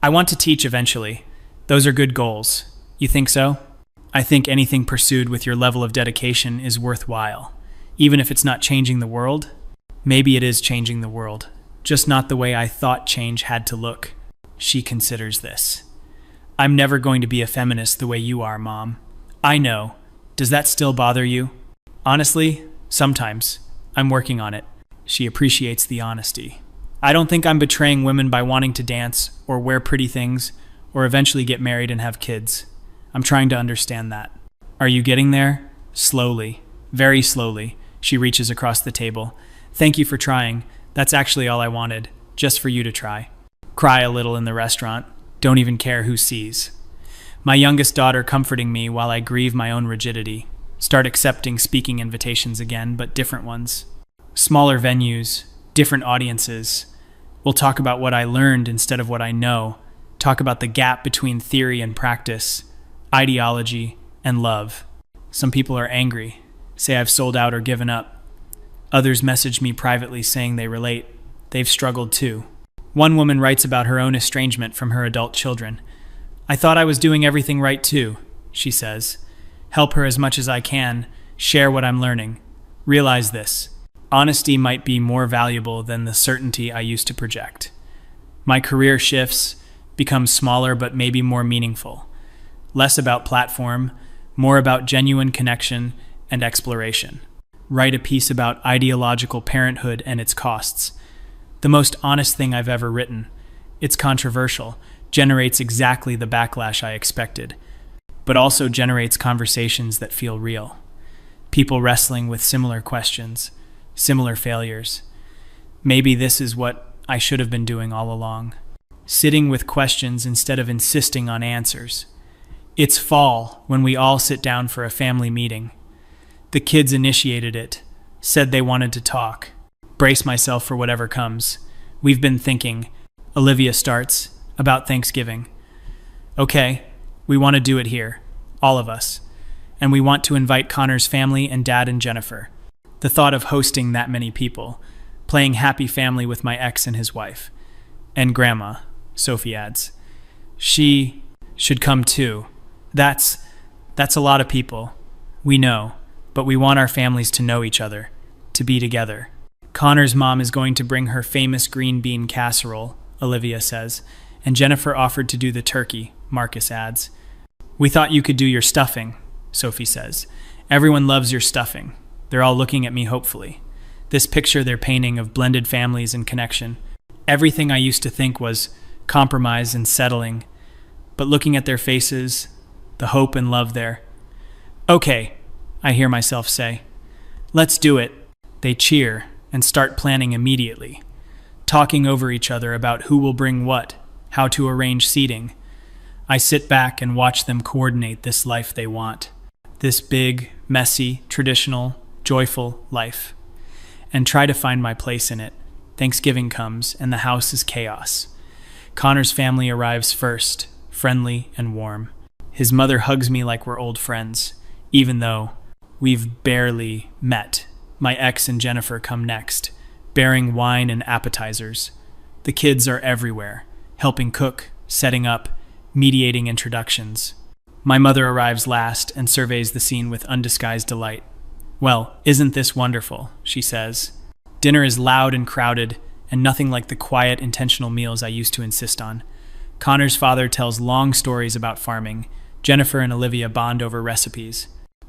Speaker 1: I want to teach eventually. Those are good goals. You think so? I think anything pursued with your level of dedication is worthwhile. Even if it's not changing the world, maybe it is changing the world. Just not the way I thought change had to look. She considers this. I'm never going to be a feminist the way you are, Mom. I know. Does that still bother you? Honestly, sometimes. I'm working on it. She appreciates the honesty. I don't think I'm betraying women by wanting to dance or wear pretty things or eventually get married and have kids. I'm trying to understand that. Are you getting there? Slowly. Very slowly. She reaches across the table. Thank you for trying. That's actually all I wanted. Just for you to try. Cry a little in the restaurant. Don't even care who sees. My youngest daughter comforting me while I grieve my own rigidity. Start accepting speaking invitations again, but different ones. Smaller venues, different audiences. We'll talk about what I learned instead of what I know. Talk about the gap between theory and practice, ideology and love. Some people are angry, say I've sold out or given up. Others message me privately saying they relate. They've struggled too. One woman writes about her own estrangement from her adult children. I thought I was doing everything right too, she says. Help her as much as I can, share what I'm learning. Realize this. Honesty might be more valuable than the certainty I used to project. My career shifts, become smaller but maybe more meaningful. Less about platform, more about genuine connection and exploration. Write a piece about ideological parenthood and its costs. The most honest thing I've ever written. It's controversial, generates exactly the backlash I expected, but also generates conversations that feel real. People wrestling with similar questions, similar failures. Maybe this is what I should have been doing all along. Sitting with questions instead of insisting on answers. It's fall when we all sit down for a family meeting. The kids initiated it, said they wanted to talk. Brace myself for whatever comes. We've been thinking, Olivia starts, about Thanksgiving. Okay, we want to do it here, all of us. And we want to invite Connor's family and Dad and Jennifer. The thought of hosting that many people, playing happy family with my ex and his wife. And Grandma, Sophie adds. She should come too. That's a lot of people. We know, but we want our families to know each other, to be together. Connor's mom is going to bring her famous green bean casserole, Olivia says, and Jennifer offered to do the turkey, Marcus adds. We thought you could do your stuffing, Sophie says. Everyone loves your stuffing. They're all looking at me hopefully. This picture they're painting of blended families and connection. Everything I used to think was compromise and settling. But looking at their faces, the hope and love there. Okay, I hear myself say. Let's do it. They cheer and start planning immediately, talking over each other about who will bring what, how to arrange seating. I sit back and watch them coordinate this life they want. This big, messy, traditional, joyful life. And try to find my place in it. Thanksgiving comes and the house is chaos. Connor's family arrives first, friendly and warm. His mother hugs me like we're old friends, even though we've barely met. My ex and Jennifer come next, bearing wine and appetizers. The kids are everywhere, helping cook, setting up, mediating introductions. My mother arrives last and surveys the scene with undisguised delight. Well, isn't this wonderful, she says. Dinner is loud and crowded, and nothing like the quiet, intentional meals I used to insist on. Connor's father tells long stories about farming. Jennifer and Olivia bond over recipes.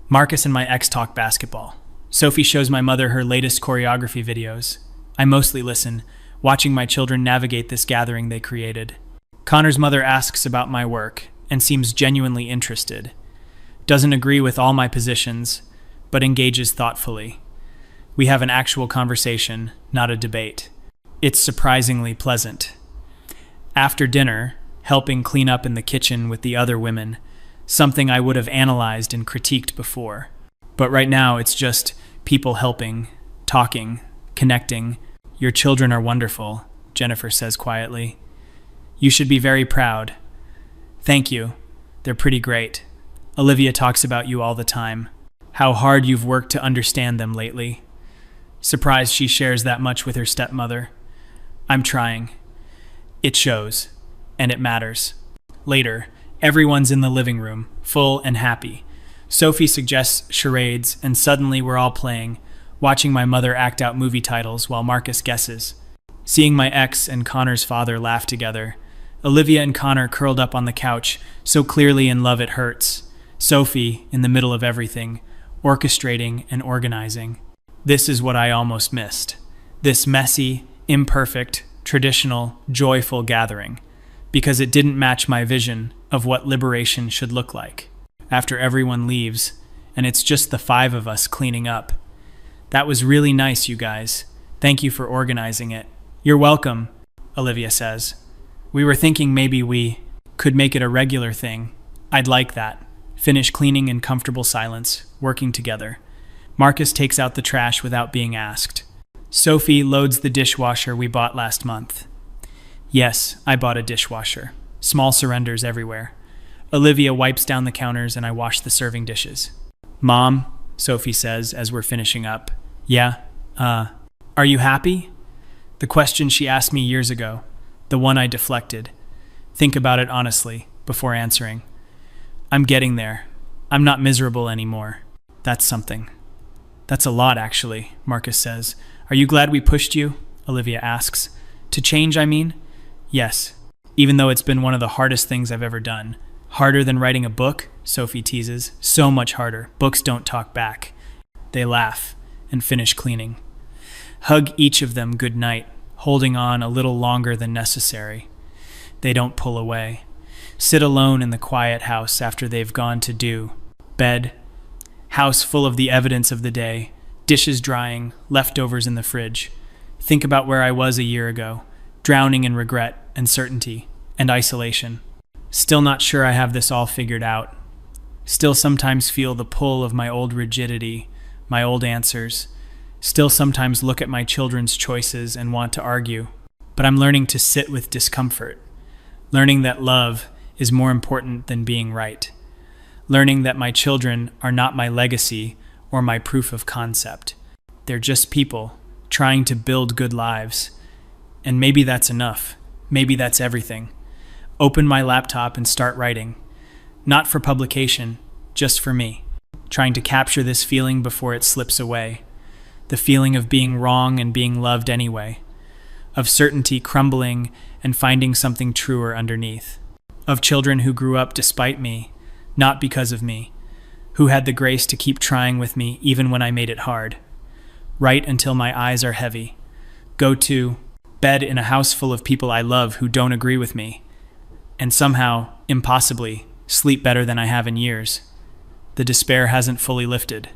Speaker 1: Marcus and my ex talk basketball. Sophie shows my mother her latest choreography videos. I mostly listen, watching my children navigate this gathering they created. Connor's mother asks about my work and seems genuinely interested. Doesn't agree with all my positions, but engages thoughtfully. We have an actual conversation, not a debate. It's surprisingly pleasant. After dinner, helping clean up in the kitchen with the other women, something I would have analyzed and critiqued before. But right now, it's just people helping, talking, connecting. Your children are wonderful, Jennifer says quietly. You should be very proud. Thank you. They're pretty great. Olivia talks about you all the time. How hard you've worked to understand them lately. Surprised she shares that much with her stepmother. I'm trying. It shows, and it matters. Later, everyone's in the living room, full and happy. Sophie suggests charades, and suddenly we're all playing, watching my mother act out movie titles while Marcus guesses. Seeing my ex and Connor's father laugh together. Olivia and Connor curled up on the couch, so clearly in love it hurts. Sophie, in the middle of everything, orchestrating and organizing. This is what I almost missed. This messy, imperfect, traditional, joyful gathering. Because it didn't match my vision of what liberation should look like. After everyone leaves, and it's just the 5 of us cleaning up. That was really nice, you guys. Thank you for organizing it. You're welcome, Olivia says. We were thinking maybe we could make it a regular thing. I'd like that. Finish cleaning in comfortable silence, working together. Marcus takes out the trash without being asked. Sophie loads the dishwasher we bought last month. Yes, I bought a dishwasher. Small surrenders everywhere. Olivia wipes down the counters and I wash the serving dishes. Mom, Sophie says as we're finishing up. Yeah, are you happy? The question she asked me years ago. The one I deflected. Think about it honestly before answering. I'm getting there. I'm not miserable anymore. That's something. That's a lot, actually, Marcus says. Are you glad we pushed you? Olivia asks. To change, I mean? Yes, even though it's been one of the hardest things I've ever done. Harder than writing a book, Sophie teases. So much harder. Books don't talk back. They laugh and finish cleaning. Hug each of them good night, holding on a little longer than necessary. They don't pull away. Sit alone in the quiet house after they've gone to do. Bed. House full of the evidence of the day. Dishes drying, leftovers in the fridge. Think about where I was a year ago, drowning in regret, uncertainty, and isolation. Still not sure I have this all figured out. Still sometimes feel the pull of my old rigidity, my old answers. Still sometimes look at my children's choices and want to argue. But I'm learning to sit with discomfort. Learning that love is more important than being right. Learning that my children are not my legacy or my proof of concept. They're just people trying to build good lives. And maybe that's enough. Maybe that's everything. Open my laptop and start writing. Not for publication, just for me. Trying to capture this feeling before it slips away. the feeling of being wrong and being loved anyway, of certainty crumbling and finding something truer underneath, of children who grew up despite me, not because of me, who had the grace to keep trying with me even when I made it hard. Write until my eyes are heavy. Go to bed in a house full of people I love who don't agree with me, and somehow, impossibly, sleep better than I have in years. The despair hasn't fully lifted.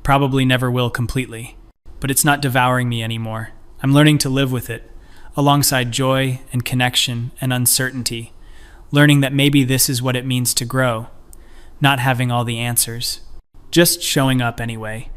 Speaker 1: Probably never will completely. But it's not devouring me anymore. I'm learning to live with it, alongside joy and connection and uncertainty, learning that maybe this is what it means to grow, not having all the answers, just showing up anyway.